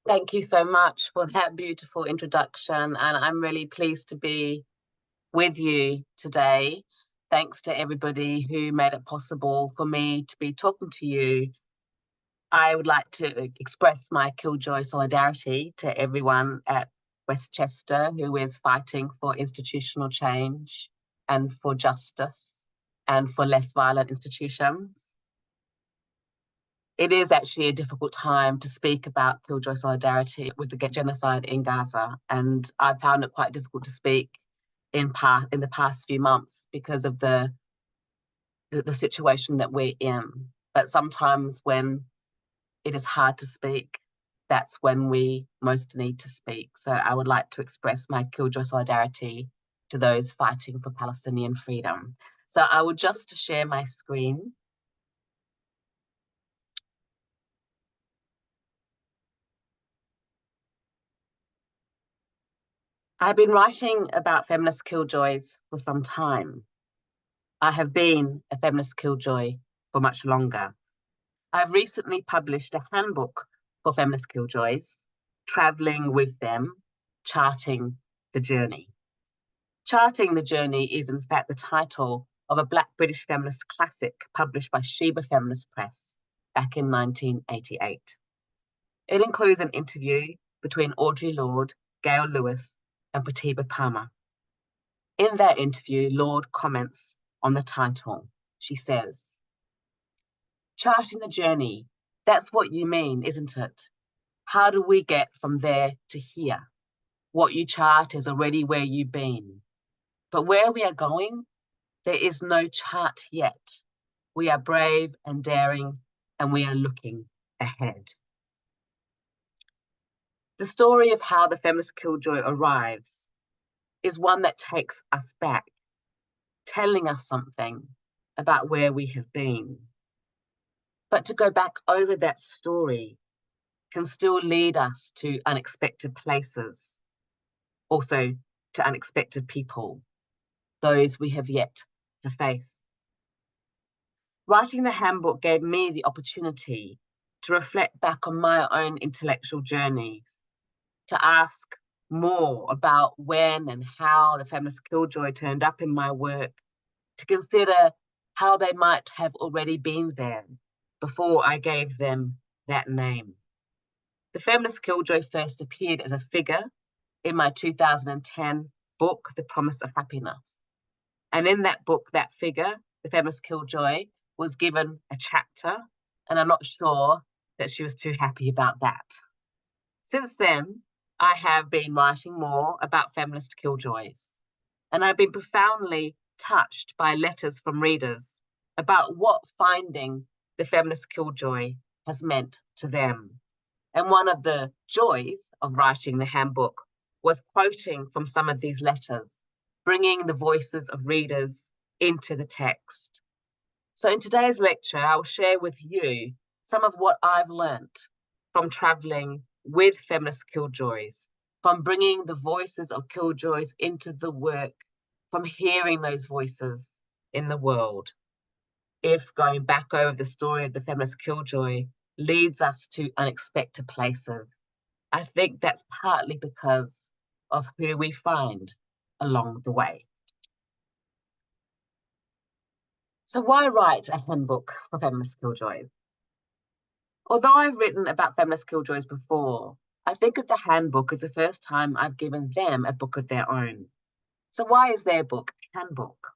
Thank you so much for that beautiful introduction. And I'm really pleased to be with you today. Thanks to everybody who made it possible for me to be talking to you. I would like to express my Killjoy solidarity to everyone at Westchester who is fighting for institutional change and for justice and for less violent institutions. It is actually a difficult time to speak about Killjoy solidarity with the genocide in Gaza, and I found it quite difficult to speak in the past few months because of the situation that we're in. But sometimes when it is hard to speak, that's when we most need to speak. So I would like to express my Killjoy solidarity to those fighting for Palestinian freedom. So I will just share my screen. I've been writing about feminist killjoys for some time. I have been a feminist killjoy for much longer. I've recently published a handbook for feminist killjoys, Traveling with Them, Charting the Journey. Charting the Journey is, in fact, the title of a Black British feminist classic published by Sheba Feminist Press back in 1988. It includes an interview between Audre Lorde, Gail Lewis, and Pratibha Parmar. In that interview, Lorde comments on the title. She says, "Charting the journey, that's what you mean, isn't it? How do we get from there to here? What you chart is already where you've been. But where we are going, there is no chart yet. We are brave and daring, and we are looking ahead." The story of how the feminist killjoy arrives is one that takes us back, telling us something about where we have been. But to go back over that story can still lead us to unexpected places, also to unexpected people, those we have yet to face. Writing the handbook gave me the opportunity to reflect back on my own intellectual journeys, to ask more about when and how the feminist killjoy turned up in my work, to consider how they might have already been there before I gave them that name. The feminist killjoy first appeared as a figure in my 2010 book, The Promise of Happiness. And in that book, that figure, the feminist killjoy, was given a chapter, and I'm not sure that she was too happy about that. Since then, I have been writing more about feminist killjoys, and I've been profoundly touched by letters from readers about what finding the feminist killjoy has meant to them. And one of the joys of writing the handbook was quoting from some of these letters, bringing the voices of readers into the text. So in today's lecture, I'll share with you some of what I've learnt from traveling with feminist killjoys, from bringing the voices of killjoys into the work, from hearing those voices in the world. If going back over the story of the feminist killjoy leads us to unexpected places, I think that's partly because of who we find along the way. So why write a handbook for feminist killjoys? Although I've written about feminist killjoys before, I think of the handbook as the first time I've given them a book of their own. So why is their book a handbook?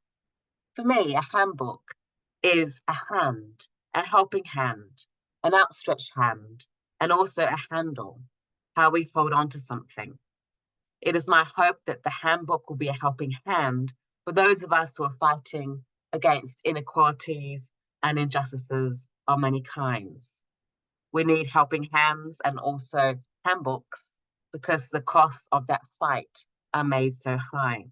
For me, a handbook is a hand, a helping hand, an outstretched hand, and also a handle, how we hold on to something. It is my hope that the handbook will be a helping hand for those of us who are fighting against inequalities and injustices of many kinds. We need helping hands and also handbooks because the costs of that fight are made so high.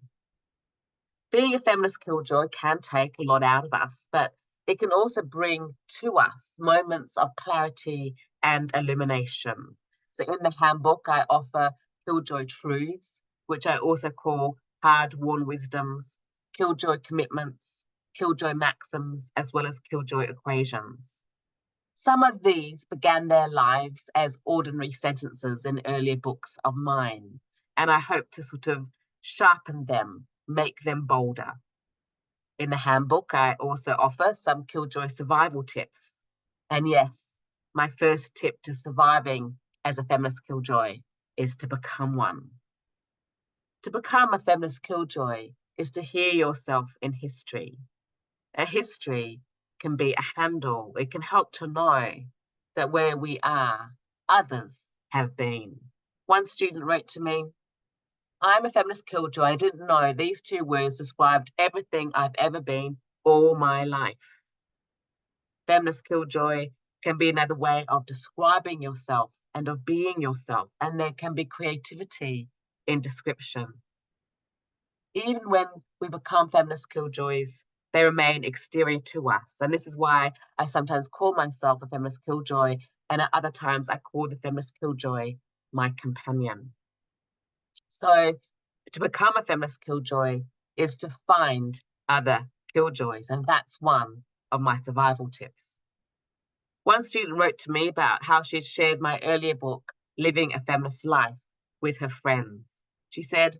Being a feminist killjoy can take a lot out of us, but it can also bring to us moments of clarity and illumination. So in the handbook, I offer killjoy truths, which I also call hard-won wisdoms, killjoy commitments, killjoy maxims, as well as killjoy equations. Some of these began their lives as ordinary sentences in earlier books of mine, and I hope to sort of sharpen them, make them bolder. In the handbook, I also offer some Killjoy survival tips. And yes, my first tip to surviving as a feminist Killjoy is to become one. To become a feminist Killjoy is to hear yourself in history. A history can be a handle. It can help to know that where we are, others have been. One student wrote to me, I'm a feminist killjoy. I didn't know these two words described everything I've ever been all my life. Feminist killjoy can be another way of describing yourself and of being yourself, and there can be creativity in description. Even when we become feminist killjoys, they remain exterior to us. And this is why I sometimes call myself a feminist killjoy, and at other times I call the feminist killjoy my companion. So to become a feminist killjoy is to find other killjoys, and that's one of my survival tips. One student wrote to me about how she had shared my earlier book, Living a Feminist Life, with her friends. She said,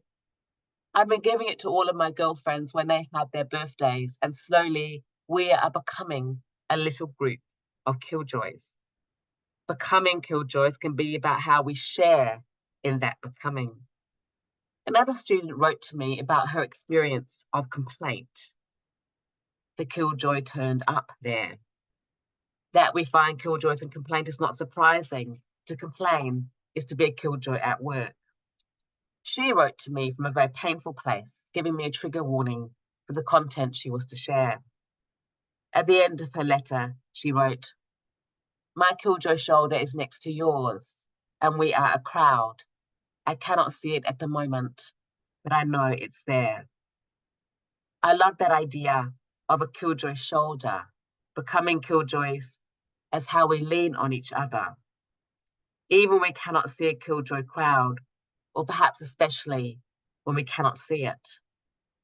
I've been giving it to all of my girlfriends when they had their birthdays, and slowly we are becoming a little group of killjoys. Becoming killjoys can be about how we share in that becoming. Another student wrote to me about her experience of complaint. The killjoy turned up there. That we find killjoys in complaint is not surprising. To complain is to be a killjoy at work. She wrote to me from a very painful place, giving me a trigger warning for the content she was to share. At the end of her letter, she wrote, my killjoy shoulder is next to yours, and we are a crowd. I cannot see it at the moment, but I know it's there. I love that idea of a killjoy shoulder, becoming killjoys as how we lean on each other. Even when we cannot see a killjoy crowd, or perhaps especially when we cannot see it,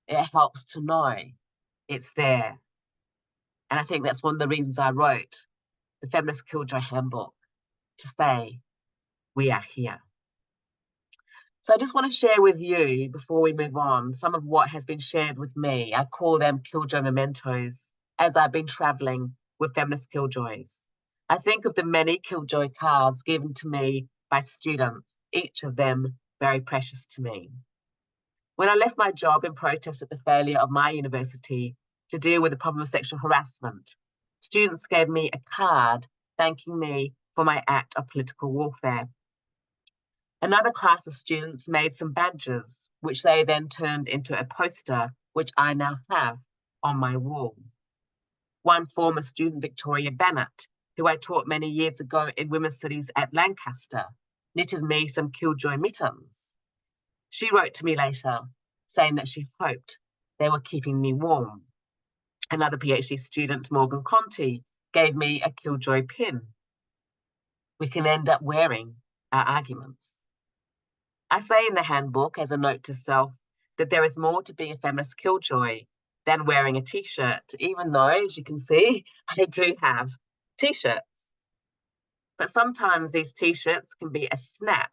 it helps to know it's there. And I think that's one of the reasons I wrote the Feminist Killjoy Handbook, to say, we are here. So I just want to share with you, before we move on, some of what has been shared with me. I call them Killjoy mementos, as I've been traveling with feminist killjoys. I think of the many Killjoy cards given to me by students, each of them very precious to me. When I left my job in protest at the failure of my university to deal with the problem of sexual harassment, students gave me a card thanking me for my act of political warfare. Another class of students made some badges, which they then turned into a poster, which I now have on my wall. One former student, Victoria Bennett, who I taught many years ago in women's studies at Lancaster, knitted me some Killjoy mittens. She wrote to me later, saying that she hoped they were keeping me warm. Another PhD student, Morgan Conti, gave me a Killjoy pin. We can end up wearing our arguments. I say in the handbook, as a note to self, that there is more to being a feminist killjoy than wearing a t-shirt, even though, as you can see, I do have t-shirts. But sometimes these t-shirts can be a snap,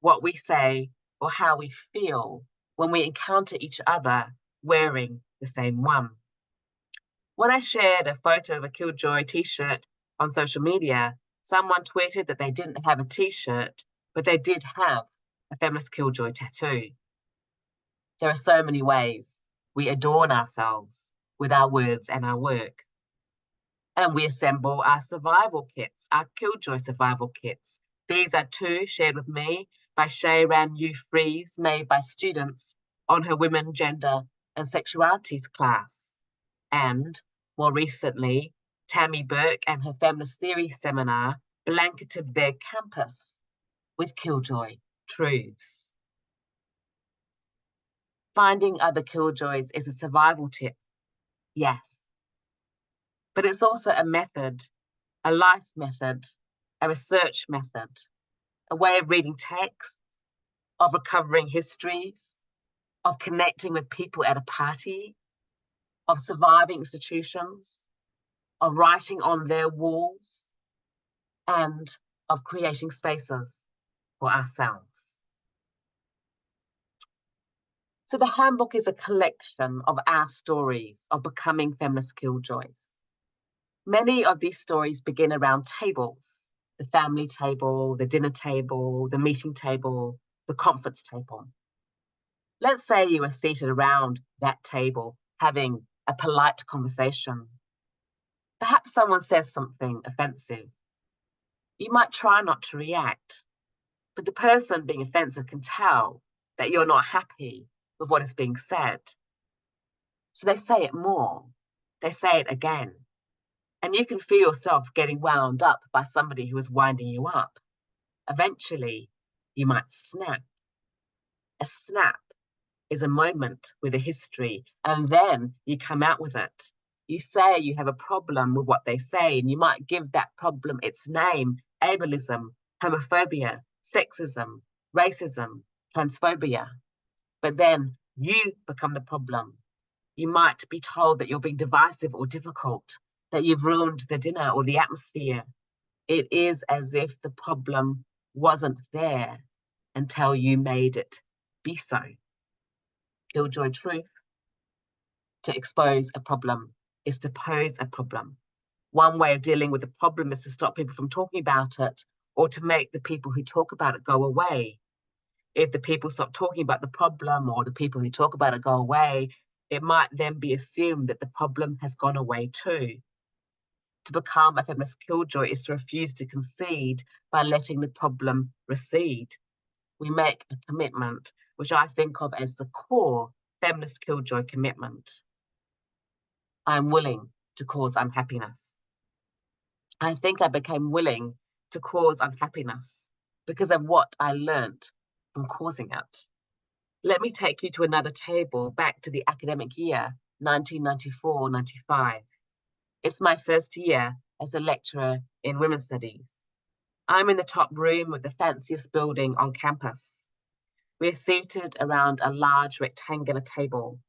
what we say or how we feel when we encounter each other wearing the same one. When I shared a photo of a Killjoy t-shirt on social media, someone tweeted that they didn't have a t-shirt, but they did have a feminist killjoy tattoo. There are so many ways we adorn ourselves with our words and our work. And we assemble our survival kits, our Killjoy survival kits. These are two shared with me by Shayran Yu Fries, made by students on her Women, Gender and Sexualities class. And more recently, Tammy Burke and her Feminist Theory seminar blanketed their campus with Killjoy truths. Finding other killjoys is a survival tip, yes. But it's also a method, a life method, a research method, a way of reading text, of recovering histories, of connecting with people at a party, of surviving institutions, of writing on their walls, and of creating spaces for ourselves. So the handbook is a collection of our stories of becoming feminist killjoys. Many of these stories begin around tables, the family table, the dinner table, the meeting table, the conference table. Let's say you are seated around that table having a polite conversation. Perhaps someone says something offensive. You might try not to react, but the person being offensive can tell that you're not happy with what is being said. So they say it more. They say it again. And you can feel yourself getting wound up by somebody who is winding you up. Eventually, you might snap. A snap is a moment with a history, and then you come out with it. You say you have a problem with what they say, and you might give that problem its name: ableism, homophobia, sexism, racism, transphobia. But then you become the problem. You might be told that you're being divisive or difficult, that you've ruined the dinner or the atmosphere. It is as if the problem wasn't there until you made it be so. Killjoy truth: to expose a problem is to pose a problem. One way of dealing with the problem is to stop people from talking about it, or to make the people who talk about it go away. If the people stop talking about the problem, or the people who talk about it go away, it might then be assumed that the problem has gone away too. To become a feminist killjoy is to refuse to concede by letting the problem recede. We make a commitment, which I think of as the core feminist killjoy commitment. I am willing to cause unhappiness. I think I became willing to cause unhappiness because of what I learnt from causing it. Let me take you to another table, back to the academic year, 1994-95. It's my first year as a lecturer in women's studies. I'm in the top room of the fanciest building on campus. We're seated around a large rectangular table.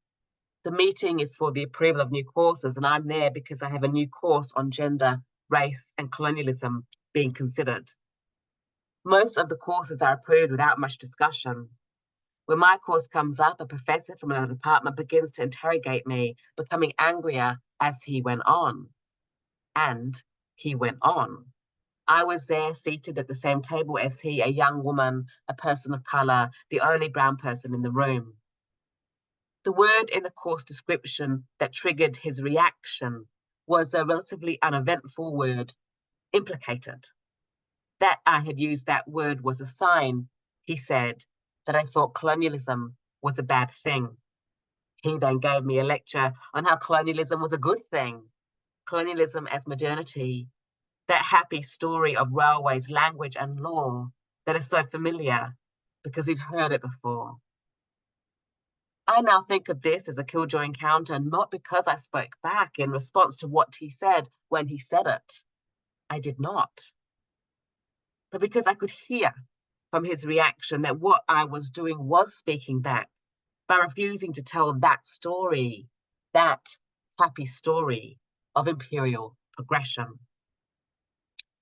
The meeting is for the approval of new courses, and I'm there because I have a new course on gender, race, and colonialism being considered. Most of the courses are approved without much discussion. When my course comes up, a professor from another department begins to interrogate me, becoming angrier as he went on. And he went on. I was there seated at the same table as he, a young woman, a person of color, the only brown person in the room. The word in the course description that triggered his reaction was a relatively uneventful word: implicated. That I had used that word was a sign, he said, that I thought colonialism was a bad thing. He then gave me a lecture on how colonialism was a good thing. Colonialism as modernity, that happy story of railways, language, and law that is so familiar because we've heard it before. I now think of this as a killjoy encounter, not because I spoke back in response to what he said when he said it. I did not. But because I could hear from his reaction that what I was doing was speaking back by refusing to tell that story, that happy story of imperial progression.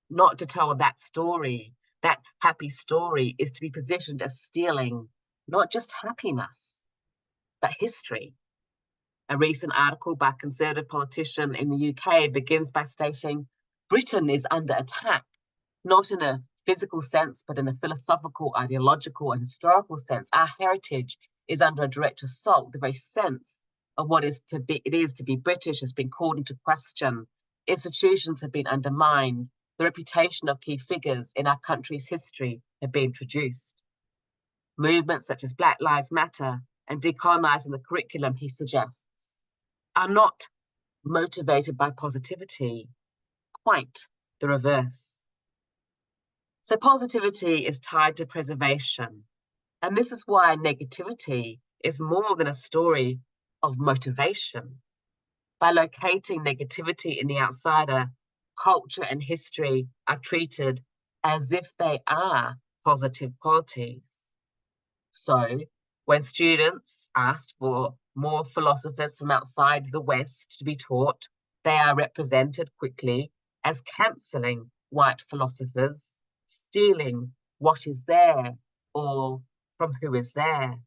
Not to tell that story, that happy story, is to be positioned as stealing not just happiness, but history. A recent article by a Conservative politician in the UK begins by stating, Britain is under attack, not in a physical sense, but in a philosophical, ideological, and historical sense. Our heritage is under a direct assault. The very sense of what it is to be British has been called into question. Institutions have been undermined. The reputation of key figures in our country's history have been traduced. Movements such as Black Lives Matter and decolonising the curriculum, he suggests, are not motivated by positivity, quite the reverse. So positivity is tied to preservation, and this is why negativity is more than a story of motivation. By locating negativity in the outsider, culture and history are treated as if they are positive qualities. So, when students asked for more philosophers from outside the West to be taught, they are represented quickly as cancelling white philosophers, stealing what is there or from who is there.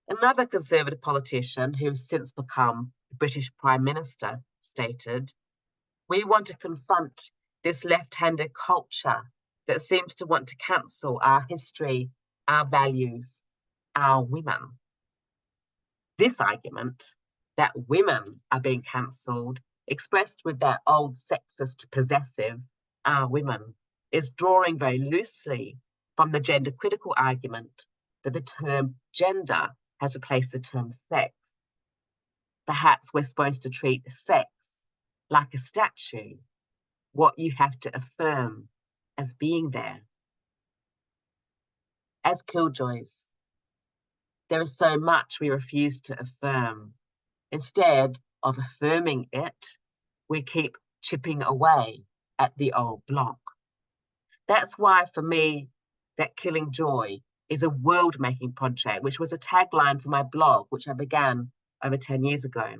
Another Conservative politician who has since become the British Prime Minister stated, "We want to confront this left-handed culture that seems to want to cancel our history, our values, our women." This argument that women are being cancelled, expressed with that old sexist possessive, our women, is drawing very loosely from the gender critical argument that the term gender has replaced the term sex. Perhaps we're supposed to treat sex like a statue, what you have to affirm as being there. As killjoys, there is so much we refuse to affirm. Instead of affirming it, we keep chipping away at the old block. That's why, for me, that Killing Joy is a world-making project, which was a tagline for my blog, which I began over 10 years ago.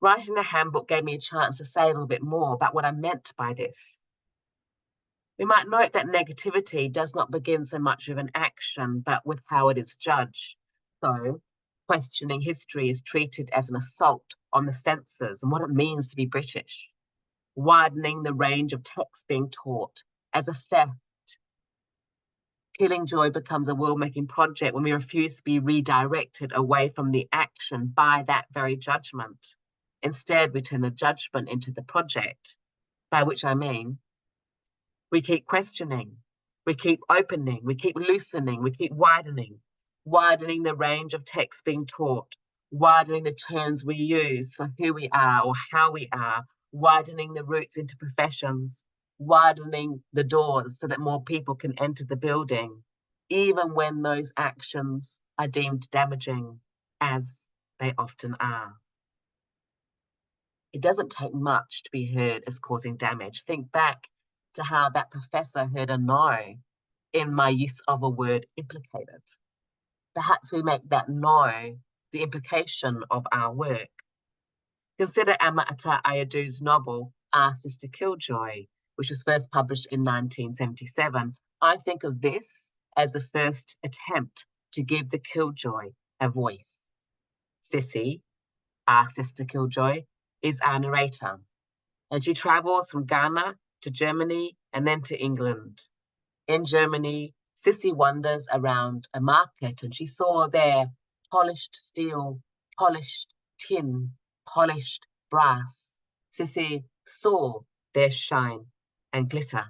Writing the handbook gave me a chance to say a little bit more about what I meant by this. We might note that negativity does not begin so much with an action, but with how it is judged. So, questioning history is treated as an assault on the senses and what it means to be British. Widening the range of texts being taught as a theft. Killing Joy becomes a world-making project when we refuse to be redirected away from the action by that very judgment. Instead, we turn the judgment into the project, by which I mean we keep questioning, we keep opening, we keep loosening, we keep widening the range of texts being taught, widening the terms we use for who we are or how we are, widening the routes into professions, widening the doors so that more people can enter the building, even when those actions are deemed damaging, as they often are. It doesn't take much to be heard as causing damage. Think back to how that professor heard a no in my use of a word implicated. Perhaps we make that no the implication of our work. Consider Amata Ayadu's novel, Our Sister Killjoy, which was first published in 1977. I think of this as the first attempt to give the Killjoy a voice. Sissy, our sister Killjoy, is our narrator, and she travels from Ghana to Germany and then to England. In Germany, Sissy wanders around a market and she saw there polished steel, polished tin, polished brass. Sissy saw their shine and glitter.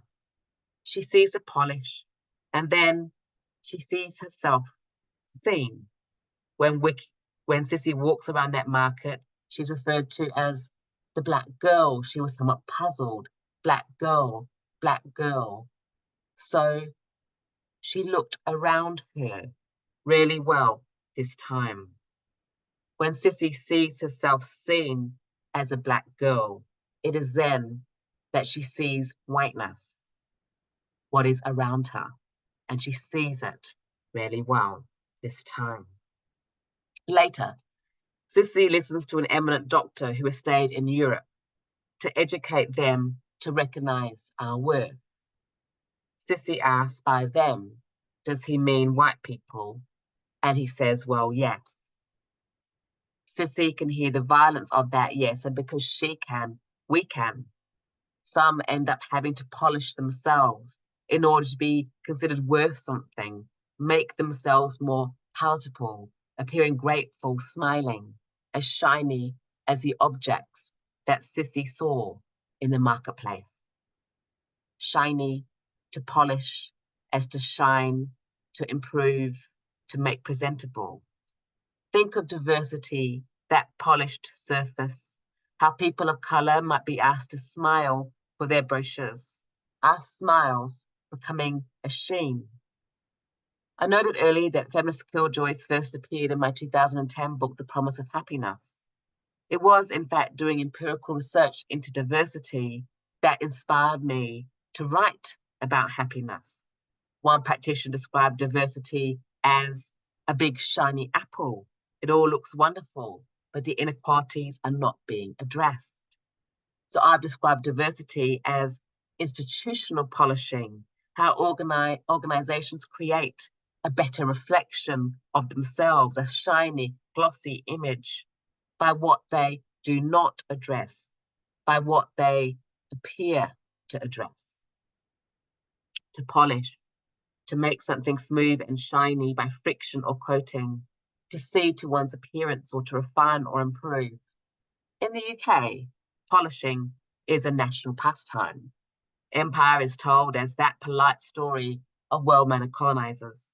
She sees the polish and then she sees herself seen. When Sissy walks around that market, she's referred to as the black girl. She was somewhat puzzled. Black girl, black girl. So she looked around her really well this time. When Sissy sees herself seen as a black girl, it is then that she sees whiteness, what is around her, and she sees it really well this time. Later, Sissy listens to an eminent doctor who has stayed in Europe to educate them to recognize our worth. Sissy asks, by them, does he mean white people? And he says, well, yes. Sissy can hear the violence of that yes, and because she can, we can. Some end up having to polish themselves in order to be considered worth something, make themselves more palatable, appearing grateful, smiling, as shiny as the objects that Sissy saw in the marketplace. Shiny, to polish, as to shine, to improve, to make presentable. Think of diversity, that polished surface, how people of colour might be asked to smile for their brochures, our smiles becoming a sheen. I noted earlier that Feminist Killjoys first appeared in my 2010 book, The Promise of Happiness. It was, in fact, doing empirical research into diversity that inspired me to write about happiness. One practitioner described diversity as a big shiny apple. It all looks wonderful, but the inequalities are not being addressed. So I've described diversity as institutional polishing, how organizations create a better reflection of themselves, a shiny, glossy image by what they do not address, by what they appear to address. To polish, to make something smooth and shiny by friction or coating, to see to one's appearance or to refine or improve. In the UK, polishing is a national pastime. Empire is told as that polite story of well-mannered colonizers.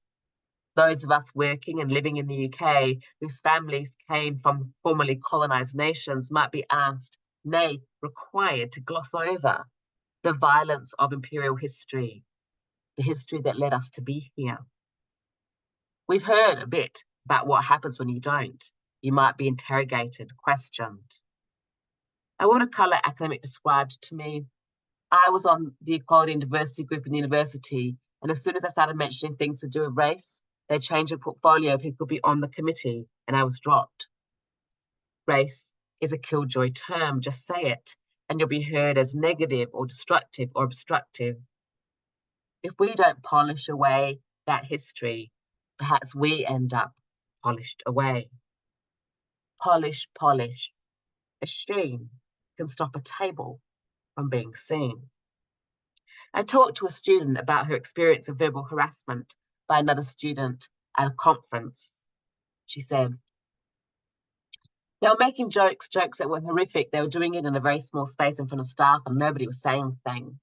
Those of us working and living in the UK whose families came from formerly colonized nations might be asked, nay, required to gloss over the violence of imperial history, the history that led us to be here. We've heard a bit about what happens when you don't. You might be interrogated, questioned. A woman of colour academic described to me, I was on the equality and diversity group in the university, and as soon as I started mentioning things to do with race, they changed a portfolio of who could be on the committee, and I was dropped. Race is a killjoy term, just say it, and you'll be heard as negative or destructive or obstructive. If we don't polish away that history, perhaps we end up polished away. Polish, polish. A sheen can stop a table from being seen. I talked to a student about her experience of verbal harassment by another student at a conference. She said, they were making jokes that were horrific. They were doing it in a very small space in front of staff and nobody was saying anything.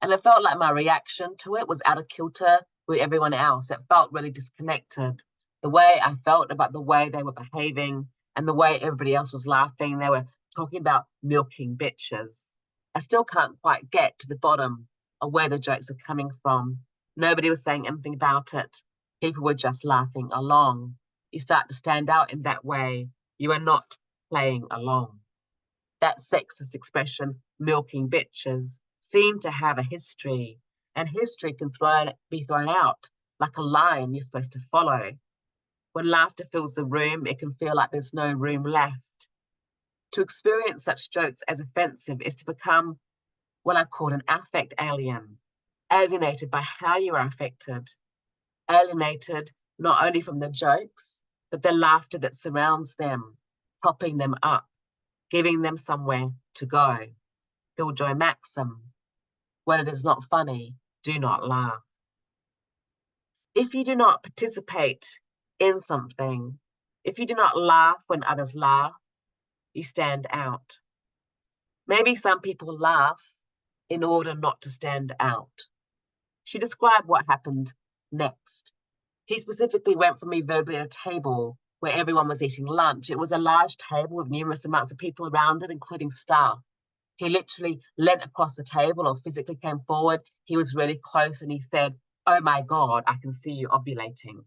And it felt like my reaction to it was out of kilter with everyone else. It felt really disconnected. The way I felt about the way they were behaving and the way everybody else was laughing, they were talking about milking bitches. I still can't quite get to the bottom of where the jokes are coming from. Nobody was saying anything about it. People were just laughing along. You start to stand out in that way. You are not playing along. That sexist expression, milking bitches, seem to have a history, and history can be thrown out like a line you're supposed to follow. When laughter fills the room, it can feel like there's no room left. To experience such jokes as offensive is to become what I call an affect alien, alienated by how you are affected, alienated not only from the jokes, but the laughter that surrounds them, propping them up, giving them somewhere to go. Killjoy maxim, when it is not funny, do not laugh. If you do not participate in something, if you do not laugh when others laugh, you stand out. Maybe some people laugh in order not to stand out. She described what happened next. He specifically went for me verbally at a table where everyone was eating lunch. It was a large table with numerous amounts of people around it, including staff. He literally leant across the table or physically came forward. He was really close and he said, oh my God, I can see you ovulating.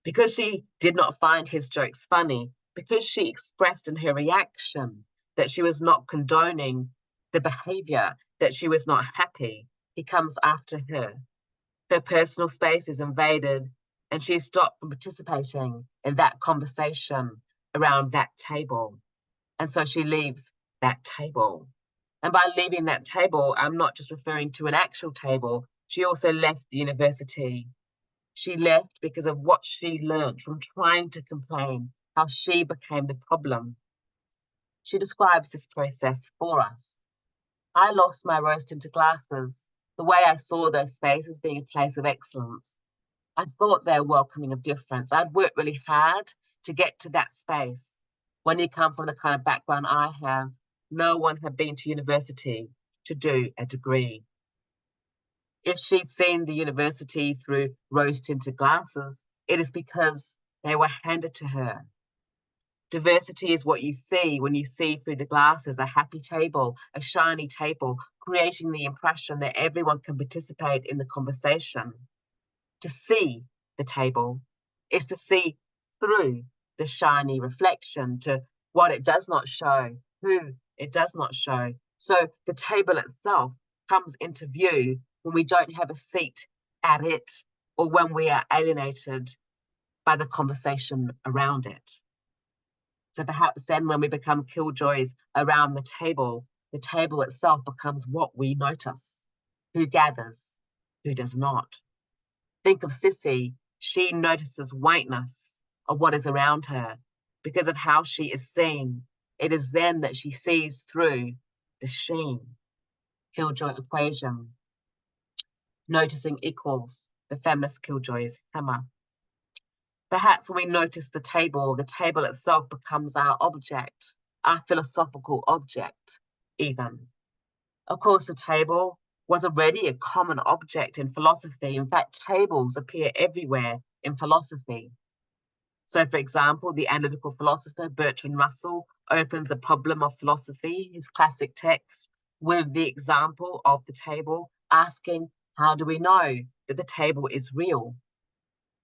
Because she did not find his jokes funny, because she expressed in her reaction that she was not condoning the behavior, that she was not happy, he comes after her. Her personal space is invaded and she is stopped from participating in that conversation around that table. And so she leaves that table. And by leaving that table, I'm not just referring to an actual table. She also left the university. She left because of what she learned from trying to complain, how she became the problem. She describes this process for us. I lost my rose-tinted glasses, the way I saw those spaces being a place of excellence. I thought they were welcoming of difference. I'd worked really hard to get to that space. When you come from the kind of background I have, no one had been to university to do a degree. If she'd seen the university through rose-tinted glasses, it is because they were handed to her. Diversity is what you see when you see through the glasses a happy table, a shiny table, creating the impression that everyone can participate in the conversation. To see the table is to see through the shiny reflection to what it does not show, who it does not show. So the table itself comes into view when we don't have a seat at it or when we are alienated by the conversation around it. So perhaps then when we become killjoys around the table, the table itself becomes what we notice. Who gathers, who does not. Think of Sissy. She notices whiteness of what is around her because of how she is seen. It is then that she sees through the sheen. Killjoy equation. Noticing equals the feminist Killjoy's hammer. Perhaps when we notice the table itself becomes our object, our philosophical object, even. Of course, the table was already a common object in philosophy. In fact, tables appear everywhere in philosophy. So, for example, the analytical philosopher Bertrand Russell opens a problem of philosophy, his classic text, with the example of the table, asking, how do we know that the table is real?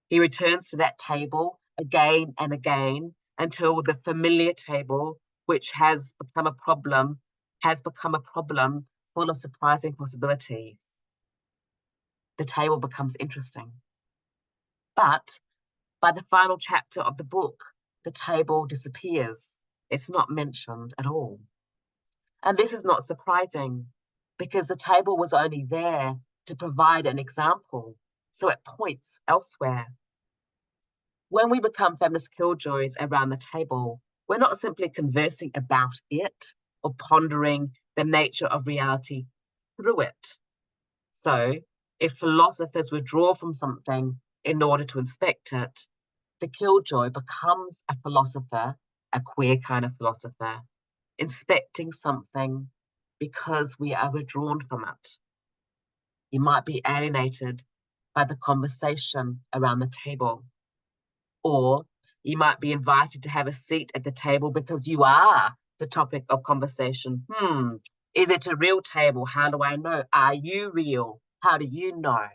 He returns to that table again and again until the familiar table, which has become a problem full of surprising possibilities. The table becomes interesting. But by the final chapter of the book, the table disappears. It's not mentioned at all. And this is not surprising because the table was only there to provide an example, so it points elsewhere. When we become feminist killjoys around the table, we're not simply conversing about it or pondering the nature of reality through it. So, if philosophers withdraw from something in order to inspect it, the killjoy becomes a philosopher, a queer kind of philosopher, inspecting something because we are withdrawn from it. You might be alienated by the conversation around the table, or you might be invited to have a seat at the table because you are the topic of conversation. Is it a real table? How do I know? Are you real? How do you know?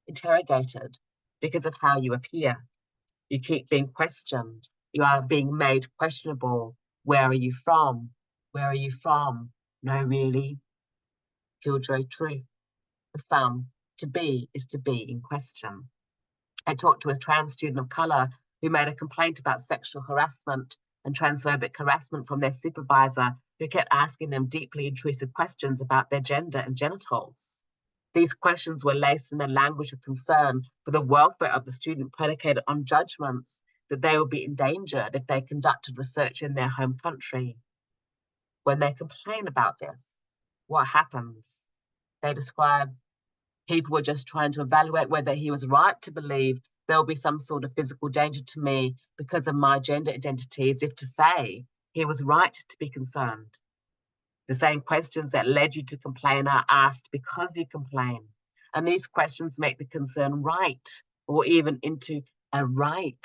Interrogated because of how you appear. You keep being questioned. You are being made questionable. Where are you from? Where are you from? No, really. Killjoy truth. For some, to be is to be in question. I talked to a trans student of colour who made a complaint about sexual harassment and transphobic harassment from their supervisor, who kept asking them deeply intrusive questions about their gender and genitals. These questions were laced in a language of concern for the welfare of the student, predicated on judgments that they would be endangered if they conducted research in their home country. When they complain about this, what happens? They describe people were just trying to evaluate whether he was right to believe there'll be some sort of physical danger to me because of my gender identity, as if to say he was right to be concerned. The same questions that led you to complain are asked because you complain. And these questions make the concern right, or even into a right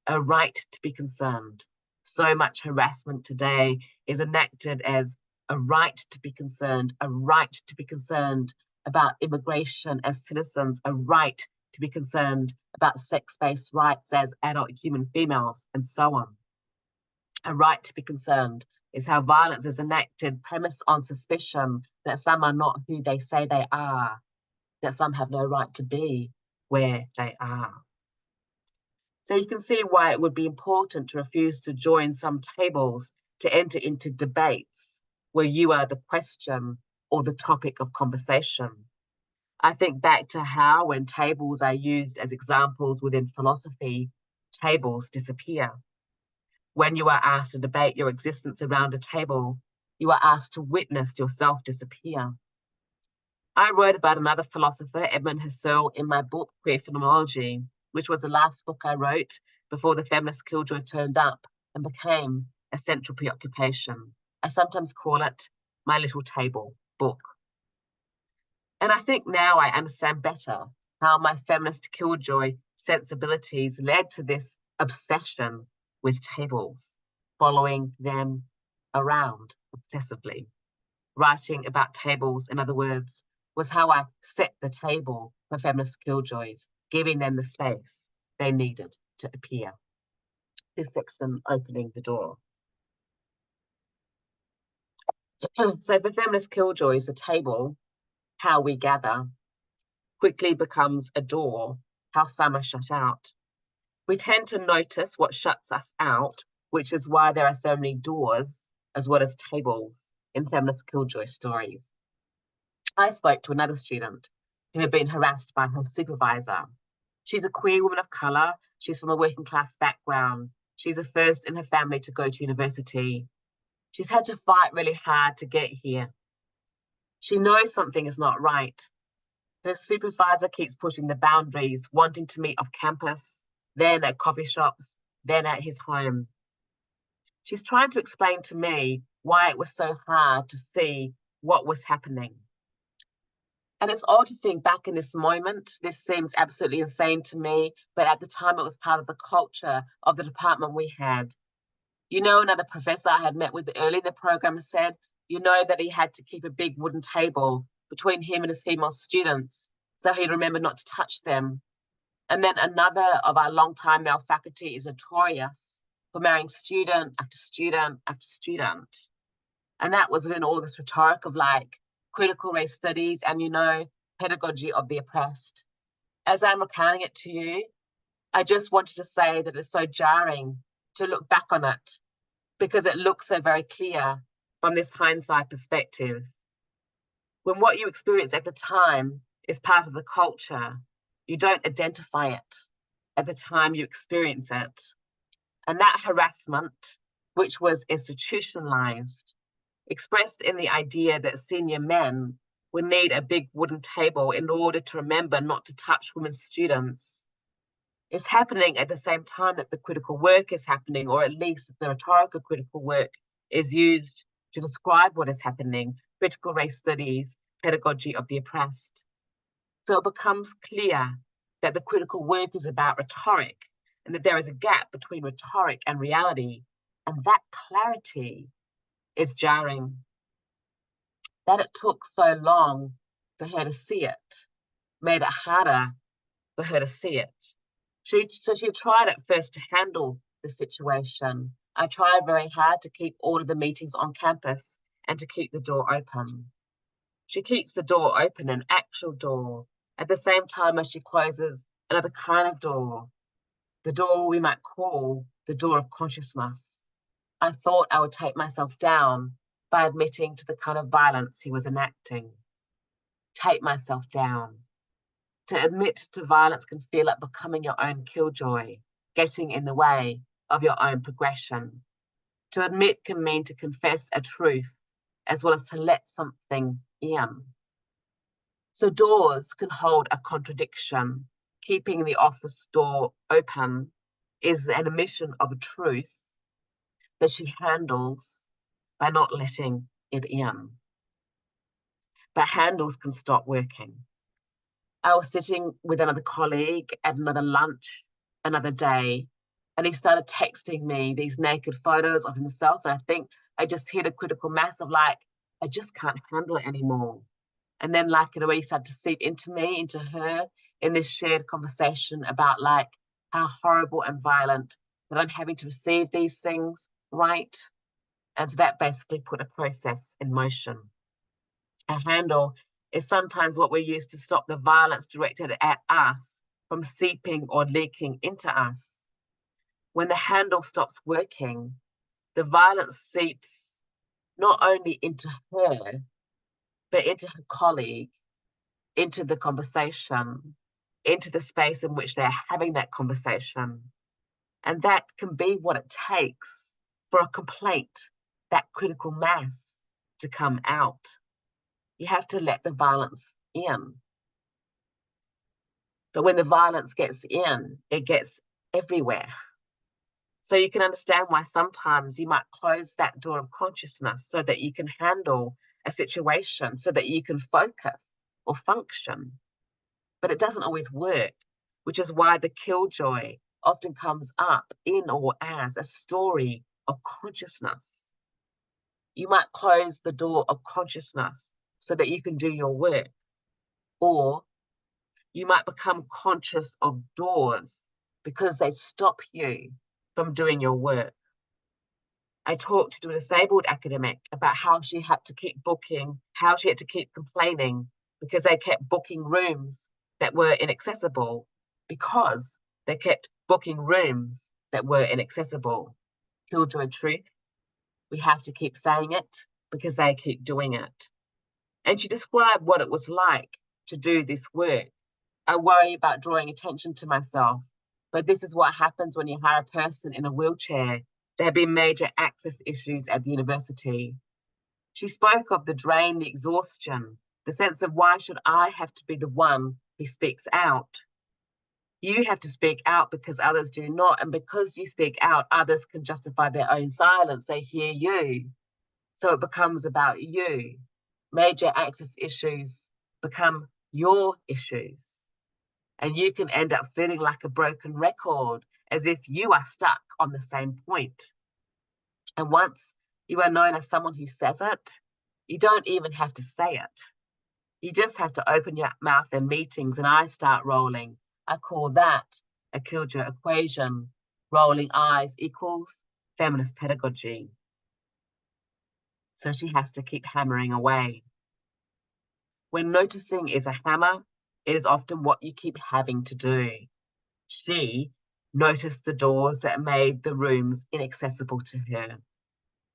to be concerned. So much harassment today is enacted as a right to be concerned, a right to be concerned about immigration as citizens, a right to be concerned about sex-based rights as adult human females, and so on. A right to be concerned is how violence is enacted premised on suspicion that some are not who they say they are, that some have no right to be where they are. So you can see why it would be important to refuse to join some tables, to enter into debates where you are the question or the topic of conversation. I think back to how, when tables are used as examples within philosophy, tables disappear. When you are asked to debate your existence around a table, you are asked to witness yourself disappear. I wrote about another philosopher, Edmund Husserl, in my book, Queer Phenomenology, which was the last book I wrote before the feminist killjoy turned up and became a central preoccupation. I sometimes call it my little table book. And I think now I understand better how my feminist killjoy sensibilities led to this obsession with tables, following them around obsessively. Writing about tables, in other words, was how I set the table for feminist killjoys, giving them the space they needed to appear. This section opening the door. So for feminist killjoys, the table, how we gather, quickly becomes a door, how some are shut out. We tend to notice what shuts us out, which is why there are so many doors as well as tables. in feminist Killjoy stories. I spoke to another student who had been harassed by her supervisor. She's a queer woman of colour. She's from a working class background. She's the first in her family to go to university. She's had to fight really hard to get here. She knows something is not right. Her supervisor keeps pushing the boundaries, wanting to meet off campus, then at coffee shops, then at his home. She's trying to explain to me why it was so hard to see what was happening. And it's odd to think back in this moment. This seems absolutely insane to me, but at the time it was part of the culture of the department we had. You know, another professor I had met with early in the program said, you know, that he had to keep a big wooden table between him and his female students so he'd remember not to touch them. And then another of our long-time male faculty is notorious for marrying student after student after student. And that was in all this rhetoric of like critical race studies and, you know, pedagogy of the oppressed. As I'm recounting it to you, I just wanted to say that it's so jarring to look back on it because it looks so very clear from this hindsight perspective. When what you experience at the time is part of the culture, you don't identify it at the time you experience it. And that harassment, which was institutionalized, expressed in the idea that senior men would need a big wooden table in order to remember not to touch women students, is happening at the same time that the critical work is happening, or at least the rhetorical critical work is used to describe what is happening, critical race studies, pedagogy of the oppressed. So it becomes clear that the critical work is about rhetoric and that there is a gap between rhetoric and reality, and that clarity is jarring. That it took so long for her to see it made it harder for her to see it. So she tried at first to handle the situation. I tried very hard to keep all of the meetings on campus and to keep the door open. She keeps the door open, an actual door, at the same time as she closes another kind of door, the door we might call the door of consciousness. I thought I would take myself down by admitting to the kind of violence he was enacting. Take myself down. To admit to violence can feel like becoming your own killjoy, getting in the way of your own progression. To admit can mean to confess a truth, as well as to let something in. So doors can hold a contradiction. Keeping the office door open is an admission of a truth that she handles by not letting it in. But handles can stop working. I was sitting with another colleague at another lunch, another day, and he started texting me these naked photos of himself. And I think I just hit a critical mass of like, I just can't handle it anymore. And then like it already started to seep into me, into her, in this shared conversation about like how horrible and violent that I'm having to receive these things, right? And so that basically put a process in motion. A handle is sometimes what we use to stop the violence directed at us from seeping or leaking into us. When the handle stops working, the violence seeps not only into her, but into her colleague, into the conversation, into the space in which they're having that conversation. And that can be what it takes for a complaint, that critical mass, to come out. You have to let the violence in. But when the violence gets in, it gets everywhere. So you can understand why sometimes you might close that door of consciousness so that you can handle a situation, so that you can focus or function. But it doesn't always work, which is why the killjoy often comes up in or as a story of consciousness. You might close the door of consciousness so that you can do your work, or you might become conscious of doors because they stop you from doing your work. I talked to a disabled academic about how she had to keep booking, how she had to keep complaining because they kept booking rooms that were inaccessible, because they kept booking rooms that were inaccessible. Killjoy truth. We have to keep saying it. because they keep doing it. And she described what it was like to do this work. I worry about drawing attention to myself, but this is what happens when you hire a person in a wheelchair. There have been major access issues at the university. She spoke of the drain, the exhaustion, the sense of why should I have to be the one who speaks out? You have to speak out because others do not, and because you speak out, others can justify their own silence. They hear you. So it becomes about you. Major access issues become your issues. And you can end up feeling like a broken record, as if you are stuck on the same point. And once you are known as someone who says it, you don't even have to say it. You just have to open your mouth in meetings and eyes start rolling. I call that a Killjoy equation. Rolling eyes equals feminist pedagogy. So she has to keep hammering away. When noticing is a hammer, it is often what you keep having to do. She noticed the doors that made the rooms inaccessible to her.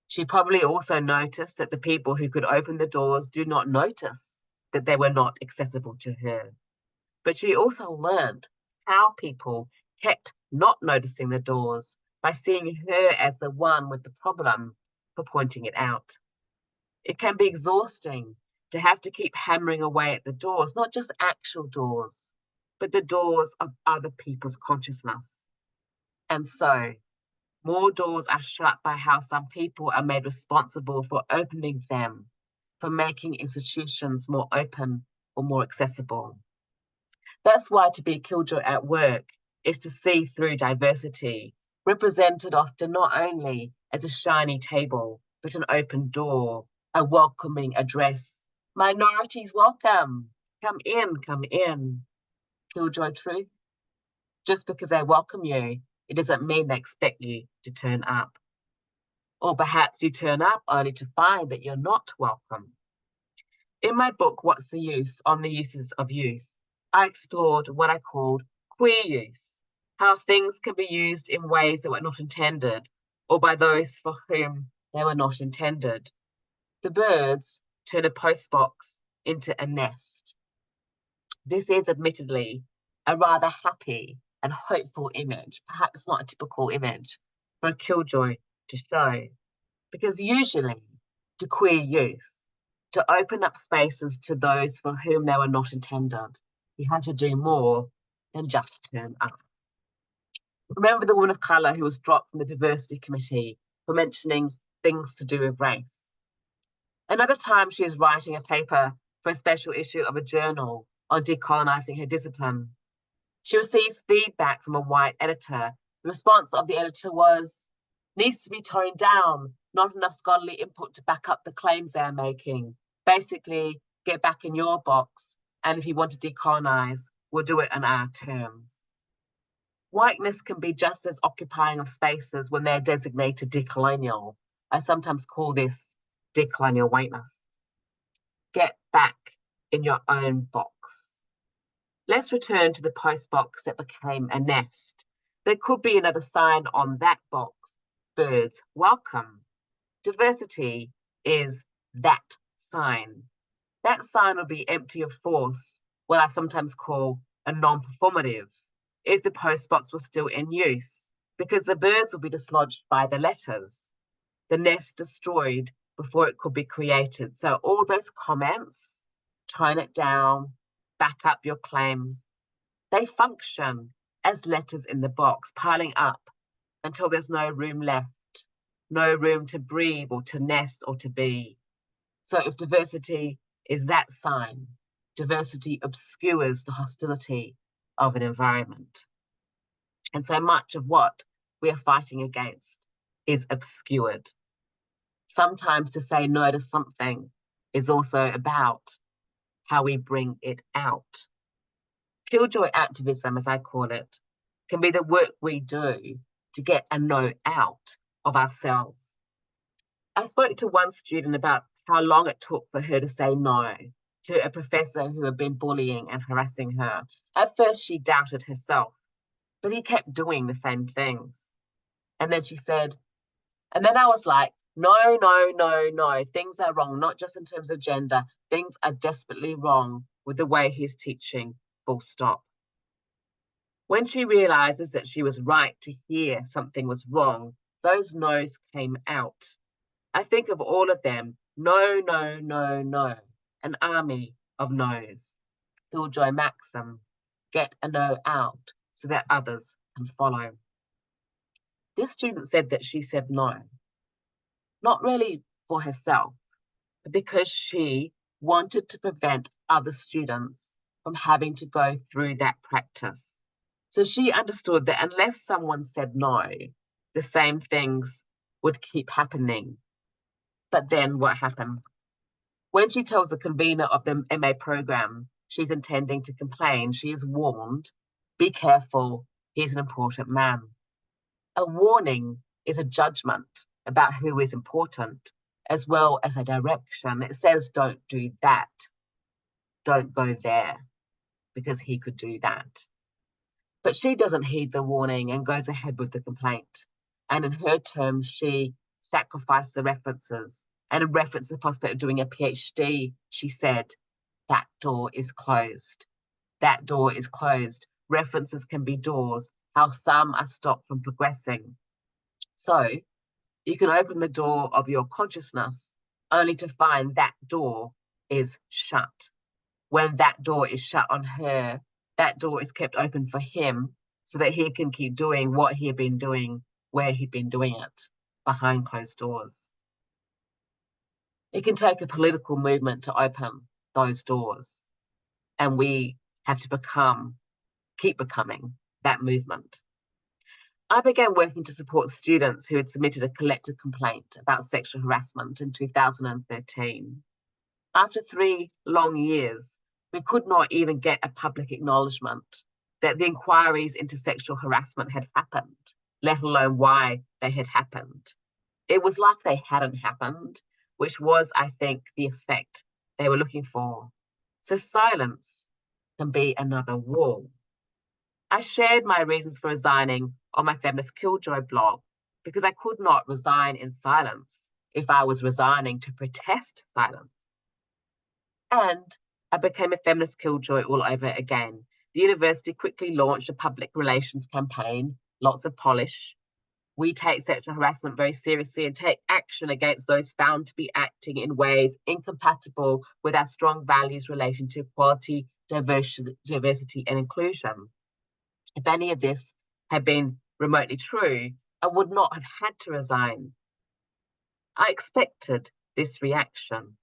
She probably also noticed that the people who could open the doors do not notice that they were not accessible to her. But she also learned how people kept not noticing the doors by seeing her as the one with the problem for pointing it out. It can be exhausting to have to keep hammering away at the doors, not just actual doors, but the doors of other people's consciousness. And so, more doors are shut by how some people are made responsible for opening them, for making institutions more open or more accessible. That's why to be Killjoy at work is to see through diversity, represented often not only as a shiny table, but an open door, a welcoming address. Minorities welcome. Come in, come in. Killjoy truth. Just because they welcome you, it doesn't mean they expect you to turn up. Or perhaps you turn up only to find that you're not welcome. In my book, What's the Use? On the Uses of Use, I explored what I called queer use, how things can be used in ways that were not intended, or by those for whom they were not intended. The birds turn a postbox into a nest. This is admittedly a rather happy and hopeful image, perhaps not a typical image for a Killjoy to show, because usually to queer use, to open up spaces to those for whom they were not intended, you had to do more than just turn up. Remember the woman of colour who was dropped from the diversity committee for mentioning things to do with race? Another time she was writing a paper for a special issue of a journal on decolonising her discipline. She received feedback from a white editor. The response of the editor was, needs to be toned down, not enough scholarly input to back up the claims they're making. Basically, get back in your box, and if you want to decolonise, we'll do it on our terms. Whiteness can be just as occupying of spaces when they're designated decolonial. I sometimes call this decolonial whiteness. Get back in your own box. Let's return to the post box that became a nest. There could be another sign on that box. Birds welcome. Diversity is that sign. That sign will be empty of force, what I sometimes call a non-performative, if the post box was still in use, because the birds will be dislodged by the letters, the nest destroyed before it could be created. So all those comments, tone it down, back up your claim, they function as letters in the box, piling up until there's no room left, no room to breathe or to nest or to be. So if diversity is that sign, diversity obscures the hostility of an environment. And so much of what we are fighting against is obscured. Sometimes to say no to something is also about how we bring it out. Killjoy activism, as I call it, can be the work we do to get a no out of ourselves. I spoke to one student about how long it took for her to say no to a professor who had been bullying and harassing her. At first, she doubted herself, but he kept doing the same things. And then she said, and then I was like, No, no, no, no. Things are wrong, not just in terms of gender. Things are desperately wrong with the way he's teaching, full stop. When she realizes that she was right to hear something was wrong, those no's came out. I think of all of them. No, no, no, no. An army of no's. Killjoy maxim. Get a no out so that others can follow. This student said that she said no, not really for herself, but because she wanted to prevent other students from having to go through that practice. So she understood that unless someone said no, the same things would keep happening. But then what happened? When she tells the convener of the MA program she's intending to complain, she is warned, be careful, he's an important man. A warning is a judgment about who is important, as well as a direction. It says, don't do that, don't go there, because he could do that. But she doesn't heed the warning and goes ahead with the complaint. And in her terms, she sacrificed the references. And in reference to the prospect of doing a PhD, she said, that door is closed. That door is closed. References can be doors, how some are stopped from progressing. So you can open the door of your consciousness only to find that door is shut. When that door is shut on her, that door is kept open for him so that he can keep doing what he had been doing, where he'd been doing it, behind closed doors. It can take a political movement to open those doors, and we have to keep becoming that movement. I began working to support students who had submitted a collective complaint about sexual harassment in 2013. After 3 long years, we could not even get a public acknowledgement that the inquiries into sexual harassment had happened, let alone why they had happened. It was like they hadn't happened, which was, I think, the effect they were looking for. So silence can be another wall. I shared my reasons for resigning on my Feminist Killjoy blog because I could not resign in silence if I was resigning to protest silence. And I became a feminist killjoy all over again. The university quickly launched a public relations campaign, lots of polish. We take sexual harassment very seriously and take action against those found to be acting in ways incompatible with our strong values relating to equality, diversity, and inclusion. If any of this had been remotely true, I would not have had to resign. I expected this reaction.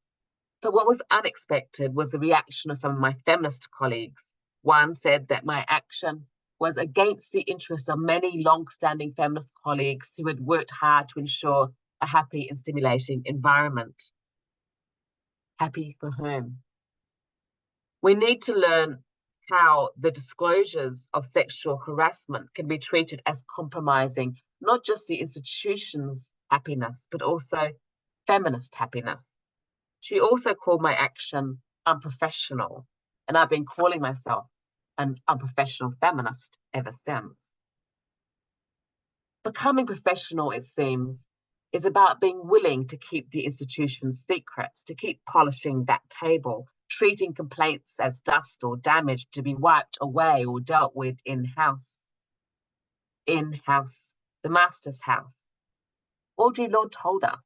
But what was unexpected was the reaction of some of my feminist colleagues. One said that my action was against the interests of many long-standing feminist colleagues who had worked hard to ensure a happy and stimulating environment. Happy for whom? We need to learn how the disclosures of sexual harassment can be treated as compromising not just the institution's happiness, but also feminist happiness. She also called my action unprofessional, and I've been calling myself an unprofessional feminist ever since. Becoming professional, it seems, is about being willing to keep the institution's secrets, to keep polishing that table, treating complaints as dust or damage to be wiped away or dealt with in-house. In-house, the master's house. Audre Lorde told us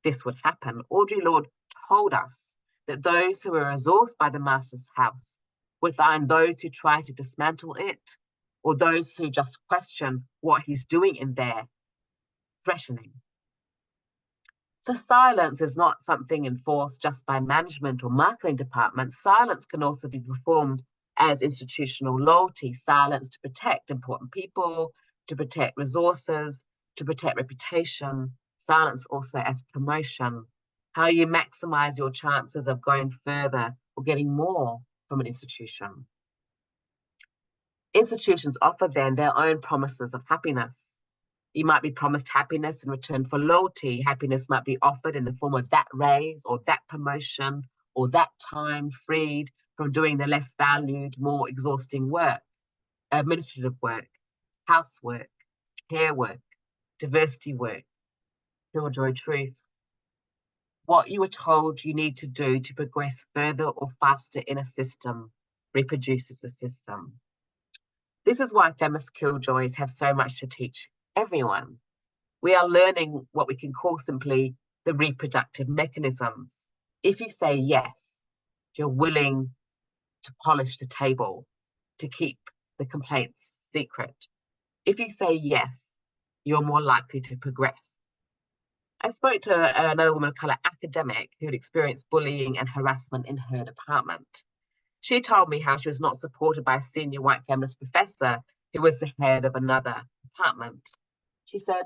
this would happen. Audre Lorde told us that those who are resourced by the master's house would find those who try to dismantle it, or those who just question what he's doing in there threatening. So silence is not something enforced just by management or marketing departments. Silence can also be performed as institutional loyalty, silence to protect important people, to protect resources, to protect reputation, silence also as promotion, how you maximize your chances of going further or getting more from an institution. Institutions offer then their own promises of happiness. You might be promised happiness in return for loyalty. Happiness might be offered in the form of that raise or that promotion or that time freed from doing the less valued, more exhausting work, administrative work, housework, care work, diversity work. Killjoy truth. What you were told you need to do to progress further or faster in a system reproduces the system. This is why feminist killjoys have so much to teach everyone. We are learning what we can call simply the reproductive mechanisms. If you say yes, you're willing to polish the table, to keep the complaints secret. If you say yes, you're more likely to progress. I spoke to another woman of colour academic who'd experienced bullying and harassment in her department. She told me how she was not supported by a senior white feminist professor who was the head of another department. She said,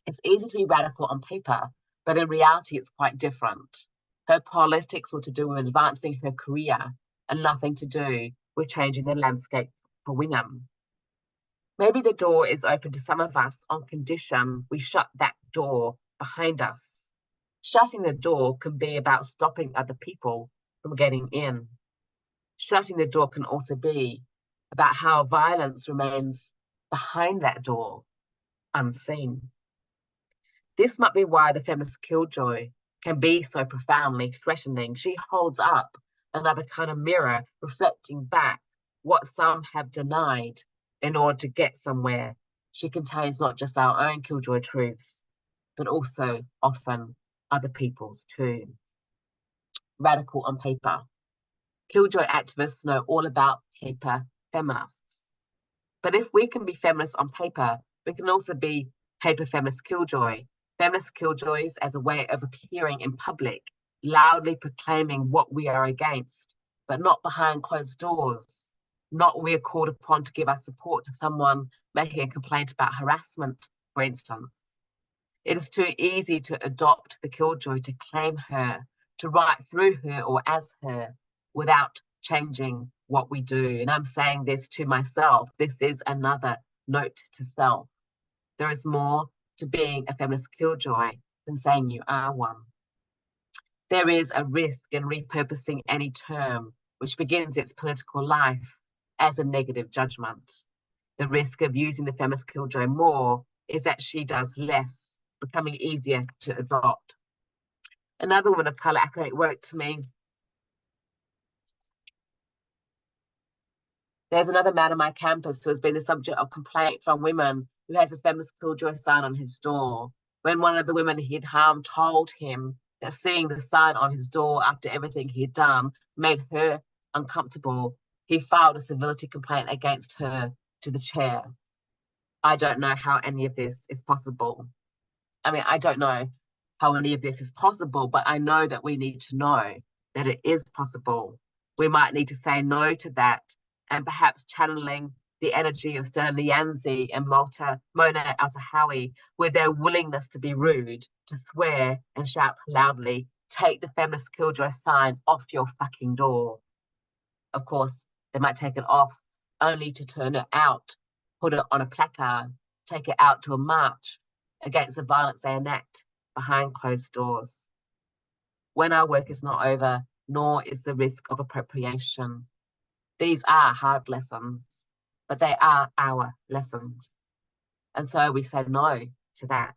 it's easy to be radical on paper, but in reality, it's quite different. Her politics were to do with advancing her career and nothing to do with changing the landscape for women. Maybe the door is open to some of us on condition we shut that door behind us. Shutting the door can be about stopping other people from getting in. Shutting the door can also be about how violence remains behind that door, unseen. This might be why the feminist killjoy can be so profoundly threatening. She holds up another kind of mirror, reflecting back what some have denied in order to get somewhere. She contains not just our own killjoy truths, but also often other people's too. Radical on paper. Killjoy activists know all about paper feminists. But if we can be feminists on paper, we can also be paper feminist killjoy. Feminist killjoys as a way of appearing in public, loudly proclaiming what we are against, but not behind closed doors. Not when we are called upon to give our support to someone making a complaint about harassment, for instance. It is too easy to adopt the killjoy, to claim her, to write through her or as her, without changing what we do. And I'm saying this to myself. This is another note to self. There is more to being a feminist killjoy than saying you are one. There is a risk in repurposing any term which begins its political life as a negative judgment. The risk of using the feminist killjoy more is that she does less, becoming easier to adopt. Another woman of colour academic wrote to me, there's another man on my campus who has been the subject of complaint from women who has a feminist killjoy sign on his door. When one of the women he'd harmed told him that seeing the sign on his door after everything he'd done made her uncomfortable, he filed a civility complaint against her to the chair. I don't know how any of this is possible. I don't know how any of this is possible, but I know that we need to know that it is possible. We might need to say no to that, and perhaps channeling the energy of Sterling Yanzi and Mona Atahawi, with their willingness to be rude, to swear and shout loudly, take the feminist killjoy sign off your fucking door. Of course, they might take it off only to turn it out, put it on a placard, take it out to a march against the violence they enact behind closed doors. When our work is not over, nor is the risk of appropriation. These are hard lessons, but they are our lessons. And so we say no to that.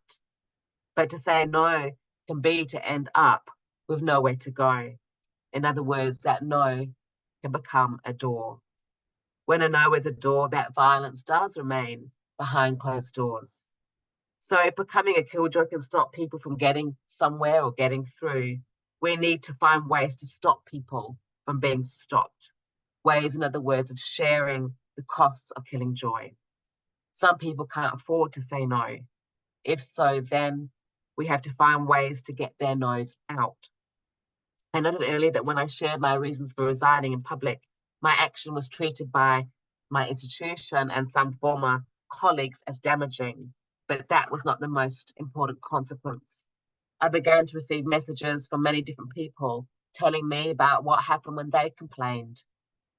But to say no can be to end up with nowhere to go. In other words, that no can become a door. When a no is a door, that violence does remain behind closed doors. So if becoming a killjoy can stop people from getting somewhere or getting through, we need to find ways to stop people from being stopped. Ways, in other words, of sharing the costs of killing joy. Some people can't afford to say no. If so, then we have to find ways to get their no's out. I noted earlier that when I shared my reasons for resigning in public, my action was treated by my institution and some former colleagues as damaging, but that was not the most important consequence. I began to receive messages from many different people telling me about what happened when they complained.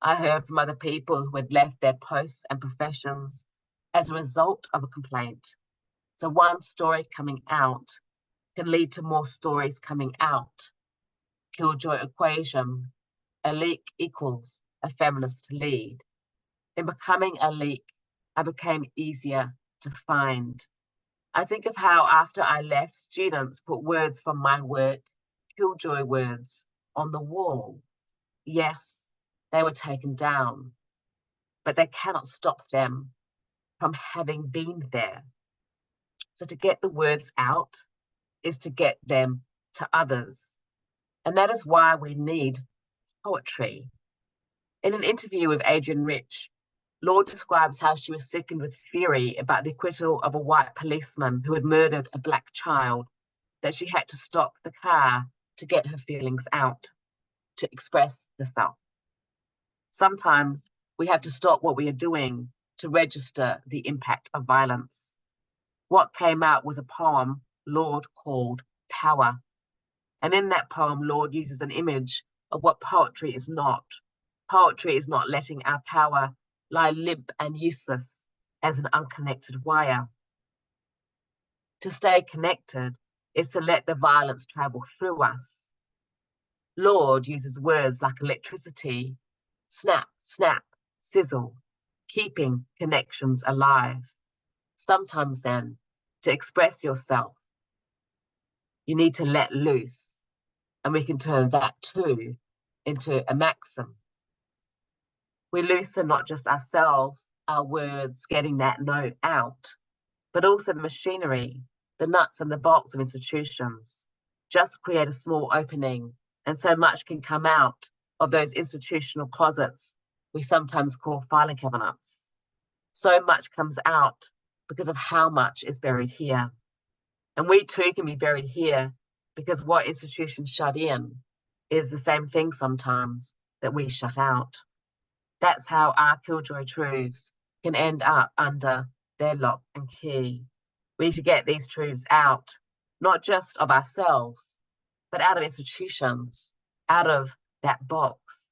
I heard from other people who had left their posts and professions as a result of a complaint. So one story coming out can lead to more stories coming out. Killjoy equation, a leak equals a feminist lead. In becoming a leak, I became easier to find. I think of how after I left, students put words from my work, Killjoy words, on the wall. Yes, they were taken down, but they cannot stop them from having been there. So to get the words out is to get them to others. And that is why we need poetry. In an interview with Adrian Rich, Lord describes how she was sickened with fury about the acquittal of a white policeman who had murdered a black child, that she had to stop the car to get her feelings out, to express herself. Sometimes we have to stop what we are doing to register the impact of violence. What came out was a poem Lord called Power. And in that poem, Lord uses an image of what poetry is not. Poetry is not letting our power lie limp and useless as an unconnected wire. To stay connected is to let the violence travel through us. Lord uses words like electricity, snap, snap, sizzle, keeping connections alive. Sometimes then, to express yourself, you need to let loose, and we can turn that too into a maxim. We loosen not just ourselves, our words, getting that note out, but also the machinery, the nuts and the bolts of institutions. Just create a small opening, and so much can come out of those institutional closets we sometimes call filing cabinets. So much comes out because of how much is buried here. And we too can be buried here because what institutions shut in is the same thing sometimes that we shut out. That's how our Killjoy truths can end up under their lock and key. We need to get these truths out, not just of ourselves, but out of institutions, out of that box.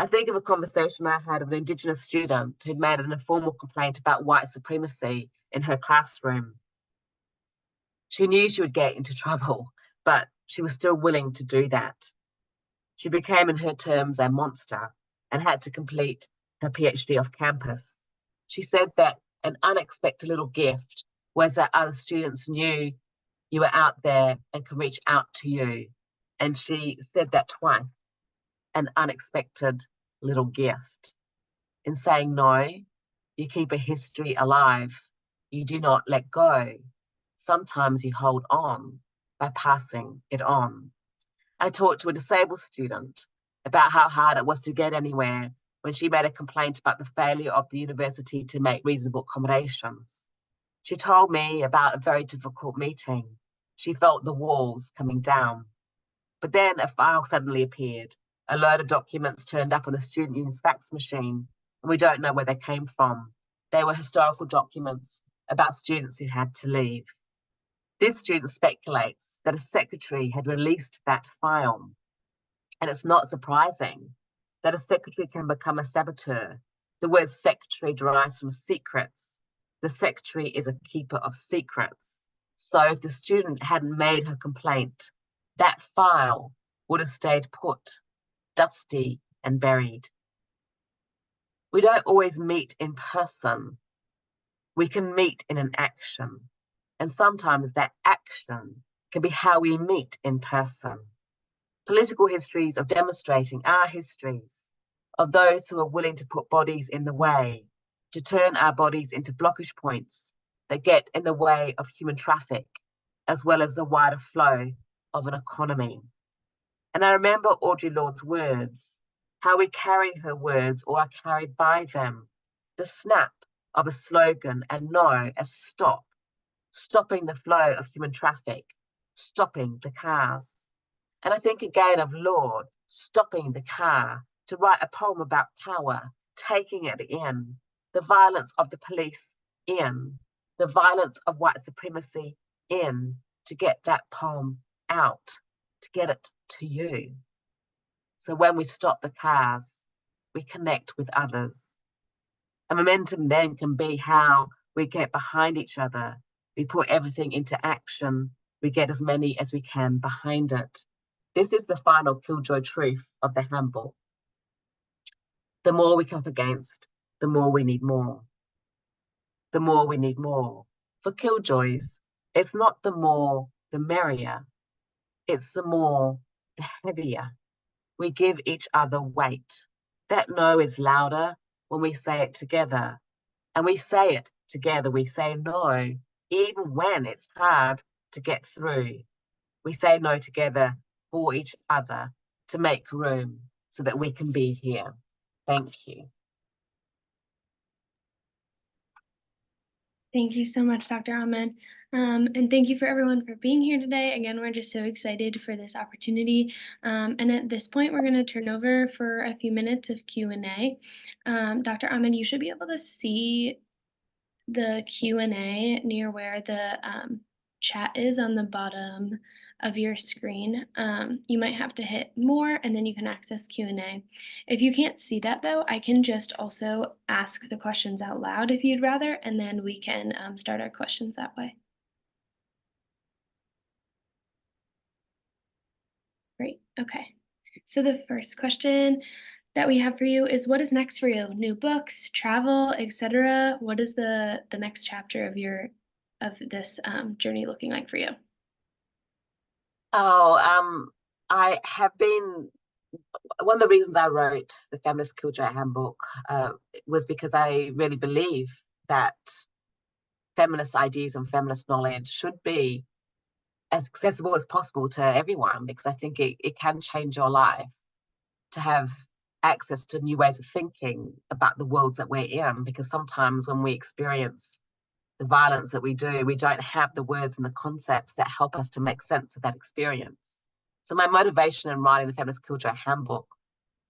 I think of a conversation I had with an Indigenous student who'd made an informal complaint about white supremacy in her classroom. She knew she would get into trouble, but she was still willing to do that. She became, in her terms, a monster and had to complete her PhD off campus. She said that an unexpected little gift was that other students knew you were out there and could reach out to you. And she said that twice, an unexpected little gift. In saying no, you keep a history alive. You do not let go. Sometimes you hold on by passing it on. I talked to a disabled student about how hard it was to get anywhere when she made a complaint about the failure of the university to make reasonable accommodations. She told me about a very difficult meeting. She felt the walls coming down. But then a file suddenly appeared. A load of documents turned up on the student union's fax machine, and we don't know where they came from. They were historical documents about students who had to leave. This student speculates that a secretary had released that file. And it's not surprising that a secretary can become a saboteur. The word secretary derives from secrets. The secretary is a keeper of secrets. So if the student hadn't made her complaint, that file would have stayed put, dusty and buried. We don't always meet in person. We can meet in an action. And sometimes that action can be how we meet in person. Political histories of demonstrating our histories of those who are willing to put bodies in the way, to turn our bodies into blockage points that get in the way of human traffic, as well as the wider flow of an economy. And I remember Audre Lorde's words, how we carry her words or are carried by them, the snap of a slogan and no as stop, stopping the flow of human traffic, stopping the cars. And I think again of Lorde stopping the car to write a poem about power, taking it in, the violence of the police in, the violence of white supremacy in, to get that poem out, to get it to you. So when we stop the cars, we connect with others. And momentum then can be how we get behind each other. We put everything into action. We get as many as we can behind it. This is the final Killjoy truth of the handbook. The more we come up against, the more we need more. The more we need more. For Killjoys, it's not the more, the merrier. It's the more, the heavier. We give each other weight. That no is louder when we say it together. And we say it together. We say no, even when it's hard to get through. We say no together for each other to make room so that we can be here. Thank you. Thank you so much, Dr. Ahmed. And thank you for everyone for being here today. Again, we're just so excited for this opportunity. And at this point, we're going to turn over for a few minutes of Q&A. Dr. Ahmed, you should be able to see the Q&A near where the chat is on the bottom of your screen. You might have to hit more and then you can access Q&A. If you can't see that though, I can just also ask the questions out loud if you'd rather, and then we can start our questions that way. Great, okay. So the first question that we have for you is, what is next for you? New books, travel, etc. What is the next chapter of this journey looking like for you? I have been, one of the reasons I wrote the Feminist Killjoy Handbook was because I really believe that feminist ideas and feminist knowledge should be as accessible as possible to everyone, because I think it can change your life to have access to new ways of thinking about the worlds that we're in, because sometimes when we experience the violence that we do, we don't have the words and the concepts that help us to make sense of that experience. So my motivation in writing the Feminist Killjoy Handbook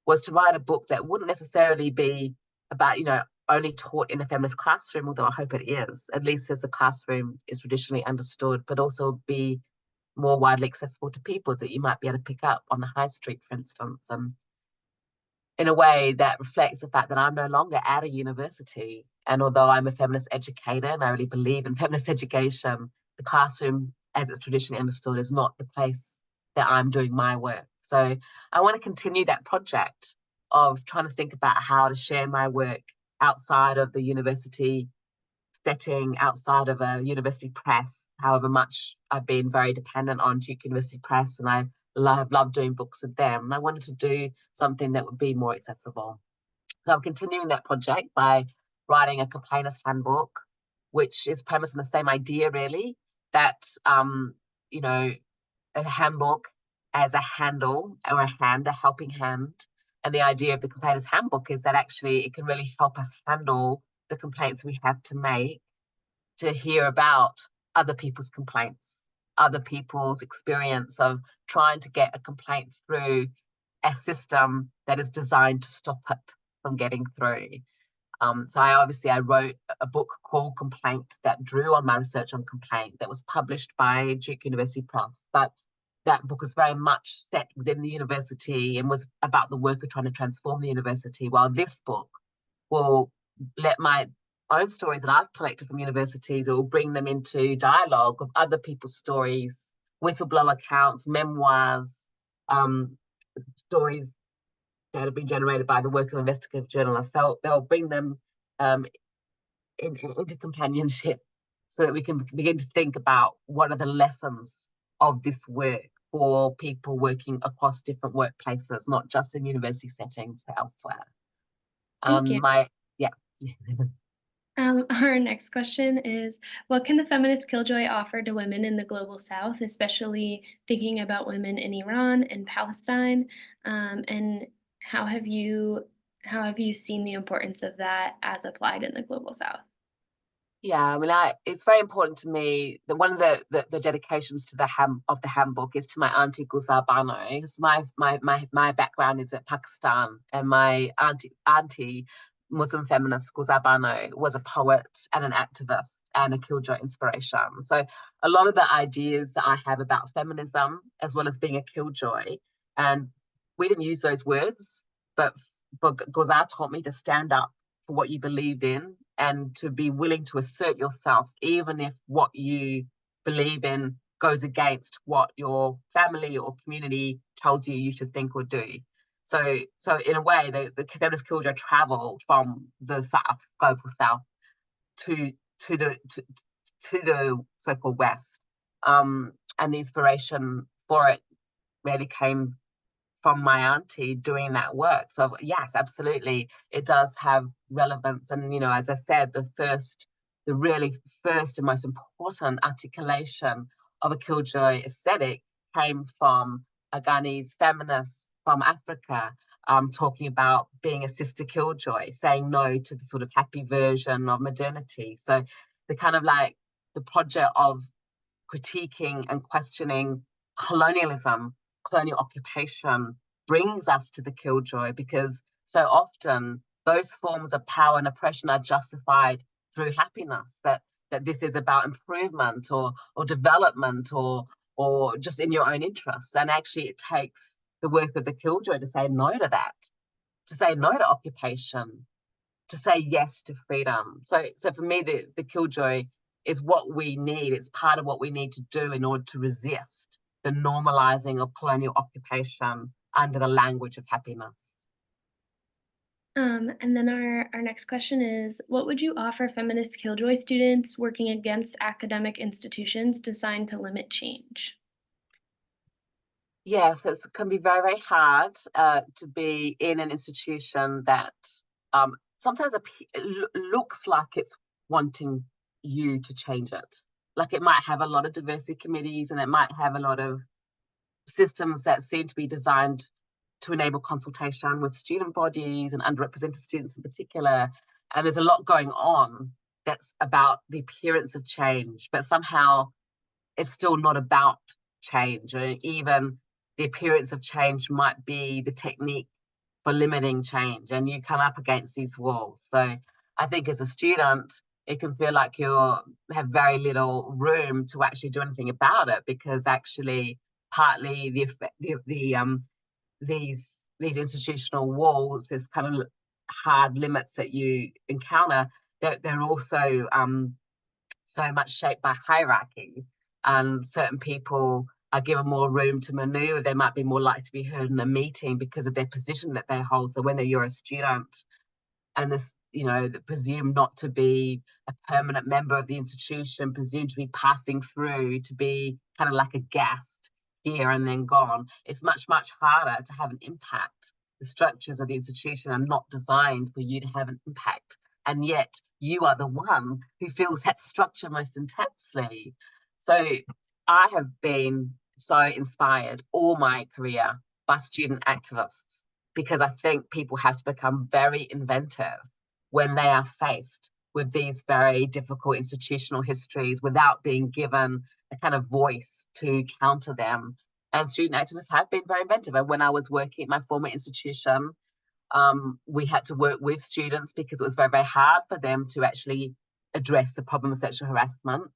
was to write a book that wouldn't necessarily be about, only taught in a feminist classroom, although I hope it is, at least as the classroom is traditionally understood, but also be more widely accessible to people that you might be able to pick up on the high street, for instance. In a way that reflects the fact that I'm no longer at a university. And although I'm a feminist educator and I really believe in feminist education, the classroom, as it's traditionally understood, is not the place that I'm doing my work. So I want to continue that project of trying to think about how to share my work outside of the university setting, outside of a university press, however much I've been very dependent on Duke University Press, and I have loved doing books with them. And I wanted to do something that would be more accessible. So I'm continuing that project by writing a complainers handbook, which is premised on the same idea, really, that, a handbook as a handle or a hand, a helping hand. And the idea of the complainers handbook is that actually it can really help us handle the complaints we have to make, to hear about other people's complaints, other people's experience of trying to get a complaint through a system that is designed to stop it from getting through. So I wrote a book called Complaint that drew on my research on complaint that was published by Duke University Press. But that book was very much set within the university and was about the work of trying to transform the university, while this book will let my own stories that I've collected from universities, it will bring them into dialogue of other people's stories, whistleblower accounts, memoirs, stories that have been generated by the work of investigative journalists. So they'll bring them into companionship so that we can begin to think about what are the lessons of this work for people working across different workplaces, not just in university settings, but elsewhere. Thank you. Our next question is, what can the feminist Killjoy offer to women in the global South, especially thinking about women in Iran and Palestine? And how have you seen the importance of that as applied in the global South? Yeah, it's very important to me that one of the dedications to the handbook is to my auntie Gulzar Bano. My background is at Pakistan, and my auntie Muslim feminist Gulzar Bano was a poet and an activist and a Killjoy inspiration. So a lot of the ideas that I have about feminism, as well as being a Killjoy, and we didn't use those words, but Gulzar taught me to stand up for what you believed in and to be willing to assert yourself, even if what you believe in goes against what your family or community told you should think or do. So in a way, the feminist Killjoy traveled from the South, global South, to to the so-called West. And the inspiration for it really came from my auntie doing that work. So yes, absolutely, it does have relevance. And as I said, the really first and most important articulation of a Killjoy aesthetic came from a Ghanese feminist from Africa, talking about being a sister Killjoy, saying no to the sort of happy version of modernity. So the kind of like the project of critiquing and questioning colonialism, colonial occupation, brings us to the Killjoy, because so often those forms of power and oppression are justified through happiness, that this is about improvement or development or just in your own interests. And actually it takes the work of the Killjoy to say no to that, to say no to occupation, to say yes to freedom. So for me, the Killjoy is what we need. It's part of what we need to do in order to resist the normalizing of colonial occupation under the language of happiness. And then our next question is, what would you offer feminist Killjoy students working against academic institutions designed to limit change? Yes, it can be very, very hard to be in an institution that sometimes looks like it's wanting you to change it. Like it might have a lot of diversity committees and it might have a lot of systems that seem to be designed to enable consultation with student bodies and underrepresented students in particular. And there's a lot going on that's about the appearance of change, but somehow it's still not about change, or even the appearance of change might be the technique for limiting change, and you come up against these walls. So I think as a student, it can feel like you have very little room to actually do anything about it, because actually partly these institutional walls, this kind of hard limits that you encounter, they're also so much shaped by hierarchy, and certain people are given more room to maneuver. They might be more likely to be heard in a meeting because of their position that they hold. So when you're a student and this, presumed not to be a permanent member of the institution, presumed to be passing through, to be kind of like a guest here and then gone, it's much, much harder to have an impact. The structures of the institution are not designed for you to have an impact. And yet you are the one who feels that structure most intensely. So I have been so inspired all my career by student activists, because I think people have to become very inventive when they are faced with these very difficult institutional histories without being given a kind of voice to counter them. And student activists have been very inventive. And when I was working at my former institution, we had to work with students because it was very, very hard for them to actually address the problem of sexual harassment.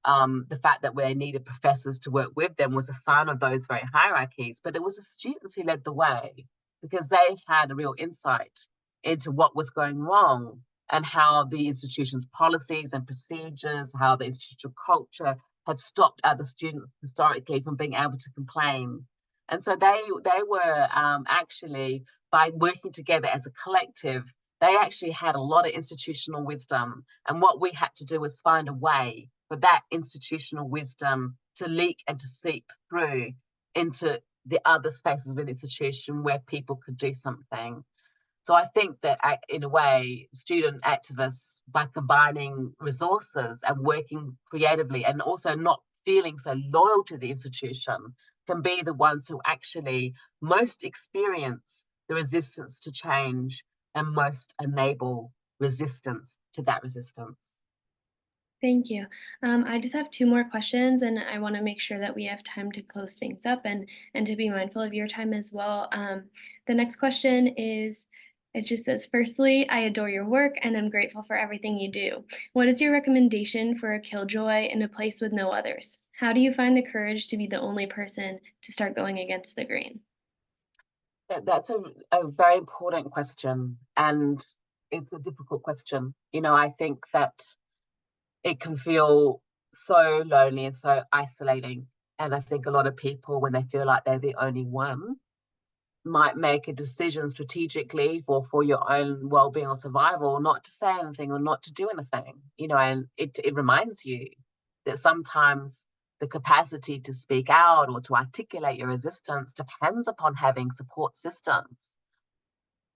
The fact that we needed professors to work with them was a sign of those very hierarchies, but it was the students who led the way, because they had a real insight into what was going wrong and how the institution's policies and procedures, how the institutional culture had stopped other students historically from being able to complain. And so they were actually, by working together as a collective, they actually had a lot of institutional wisdom. And what we had to do was find a way for that institutional wisdom to leak and to seep through into the other spaces of an institution where people could do something. So I think that in a way, student activists, by combining resources and working creatively and also not feeling so loyal to the institution, can be the ones who actually most experience the resistance to change and most enable resistance to that resistance. Thank you. I just have two more questions, and I want to make sure that we have time to close things up and to be mindful of your time as well. The next question is, it just says, firstly, I adore your work and I'm grateful for everything you do. What is your recommendation for a killjoy in a place with no others? How do you find the courage to be the only person to start going against the grain? That's a very important question, and it's a difficult question. I think that it can feel so lonely and so isolating. And I think a lot of people, when they feel like they're the only one, might make a decision strategically for your own well-being or survival not to say anything or not to do anything, and it reminds you that sometimes the capacity to speak out or to articulate your resistance depends upon having support systems,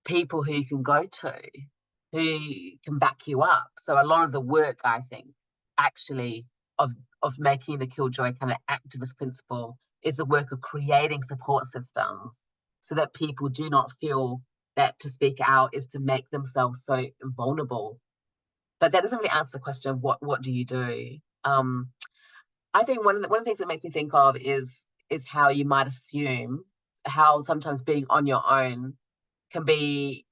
people who you can go to, who can back you up. So a lot of the work, I think, actually of making the Killjoy kind of activist principle is the work of creating support systems so that people do not feel that to speak out is to make themselves so vulnerable. But that doesn't really answer the question of what do you do. I think one of the things that makes me think of is how you might assume how sometimes being on your own can be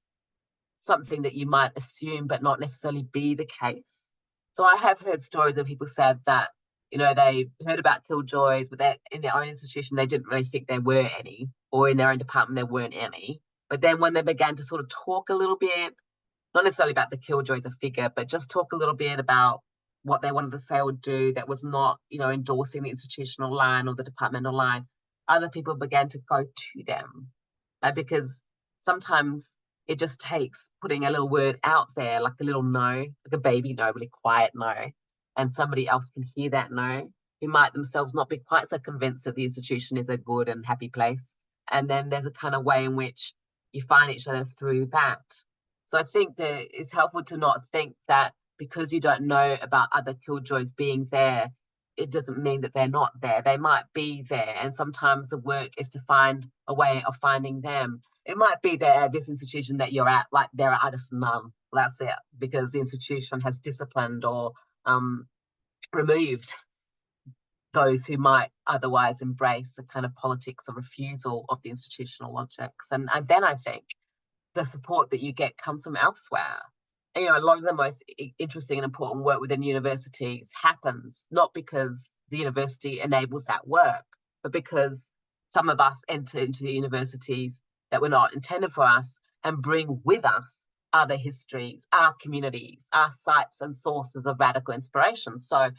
something that you might assume but not necessarily be the case. So I have heard stories of people said that, they heard about killjoys, but that in their own institution, they didn't really think there were any, or in their own department, there weren't any. But then when they began to sort of talk a little bit, not necessarily about the killjoy as a figure, but just talk a little bit about what they wanted to say or do that was not, endorsing the institutional line or the departmental line, other people began to go to them. Because sometimes it just takes putting a little word out there, like a little no, like a baby no, really quiet no, and somebody else can hear that no, who might themselves not be quite so convinced that the institution is a good and happy place. And then there's a kind of way in which you find each other through that. So I think that it's helpful to not think that because you don't know about other killjoys being there, it doesn't mean that they're not there. They might be there. And sometimes the work is to find a way of finding them. It might be that at this institution that you're at, like there are just none. That's it, because the institution has disciplined or removed those who might otherwise embrace the kind of politics or refusal of the institutional logics. And then I think the support that you get comes from elsewhere. And, a lot of the most interesting and important work within universities happens not because the university enables that work, but because some of us enter into the universities that were not intended for us and bring with us other histories, our communities, our sites and sources of radical inspiration. So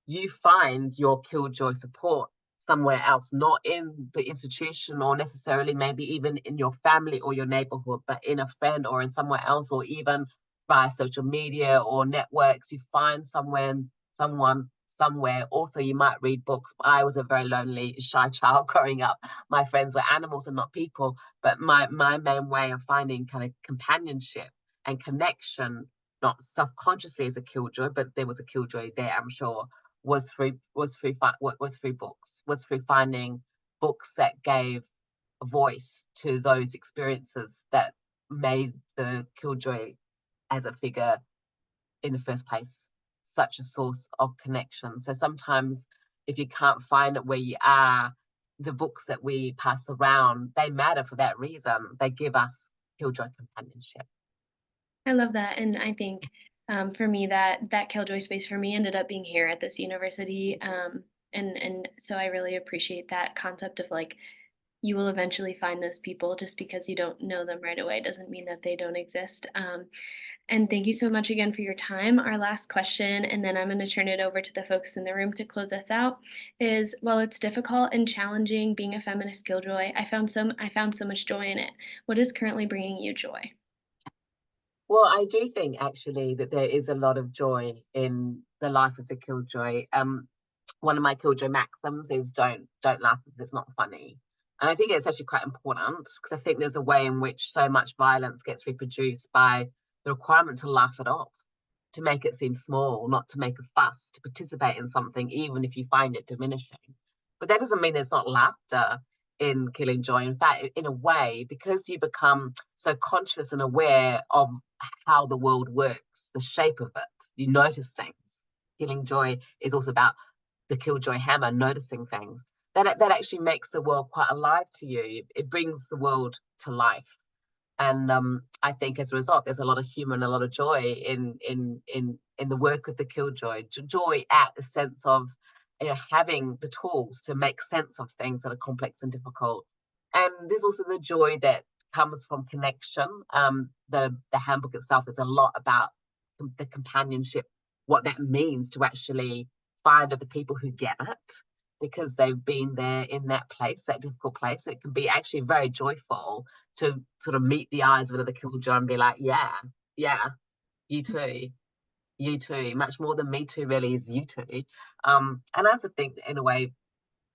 you find your killjoy support somewhere else, not in the institution or necessarily maybe even in your family or your neighborhood, but in a friend or in somewhere else, or even via social media or networks. You find someone somewhere. Also, you might read books. I was a very lonely, shy child growing up. My friends were animals and not people. But my main way of finding kind of companionship and connection, not subconsciously as a killjoy, but there was a killjoy there, I'm sure, was through books, was through finding books that gave a voice to those experiences that made the killjoy as a figure in the first place such a source of connection. So sometimes if you can't find it where you are, the books that we pass around, they matter for that reason. They give us killjoy companionship. I love that, and I think, for me, that Killjoy space for me ended up being here at this university, and so I really appreciate that concept of, like, you will eventually find those people. Just because you don't know them right away doesn't mean that they don't exist. And thank you so much again for your time. Our last question, and then I'm going to turn it over to the folks in the room to close us out, is while it's difficult and challenging being a feminist killjoy, I found so much joy in it. What is currently bringing you joy? Well, I do think actually that there is a lot of joy in the life of the killjoy. One of my killjoy maxims is don't laugh if it's not funny. And I think it's actually quite important because I think there's a way in which so much violence gets reproduced by the requirement to laugh it off, to make it seem small, not to make a fuss, to participate in something, even if you find it diminishing. But that doesn't mean there's not laughter in Killing Joy. In fact, in a way, because you become so conscious and aware of how the world works, the shape of it, you notice things. Killing Joy is also about the Killjoy hammer, noticing things. That actually makes the world quite alive to you. It brings the world to life. And I think as a result, there's a lot of humor and a lot of joy in the work of the Killjoy. Joy at the sense of having the tools to make sense of things that are complex and difficult. And there's also the joy that comes from connection. The handbook itself is a lot about the companionship, what that means to actually find other people who get it, because they've been there in that place, that difficult place. It can be actually very joyful to sort of meet the eyes of another Killjoy and be like, yeah, yeah, you too, you too. Much more than me too, really, is you too. And I also think, in a way,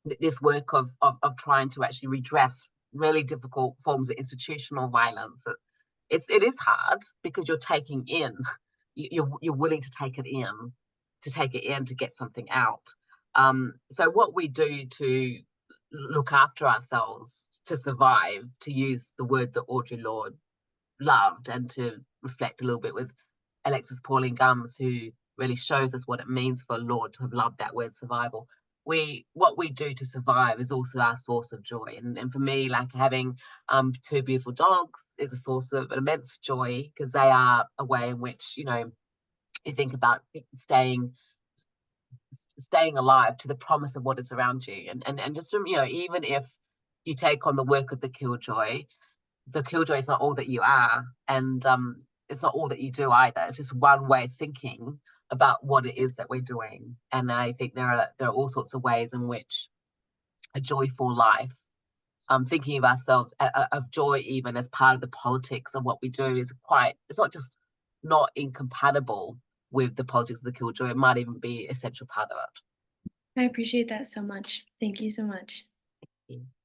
that this work of trying to actually redress really difficult forms of institutional violence, it is hard because you're taking in, you're willing to take it in, to get something out. So what we do to look after ourselves to survive, to use the word that Audre Lorde loved, and to reflect a little bit with Alexis Pauline Gumbs, who really shows us what it means for Lorde to have loved that word survival. What we do to survive is also our source of joy. And for me, like having two beautiful dogs is a source of immense joy, because they are a way in which, you think about staying alive to the promise of what is around you. And just, even if you take on the work of the Killjoy is not all that you are, and it's not all that you do either. It's just one way of thinking about what it is that we're doing. And I think there are all sorts of ways in which a joyful life, thinking of ourselves of joy even as part of the politics of what we do, is quite. It's not just not incompatible with the politics of the Killjoy. It might even be an essential part of I appreciate that so much. Thank you so much. it.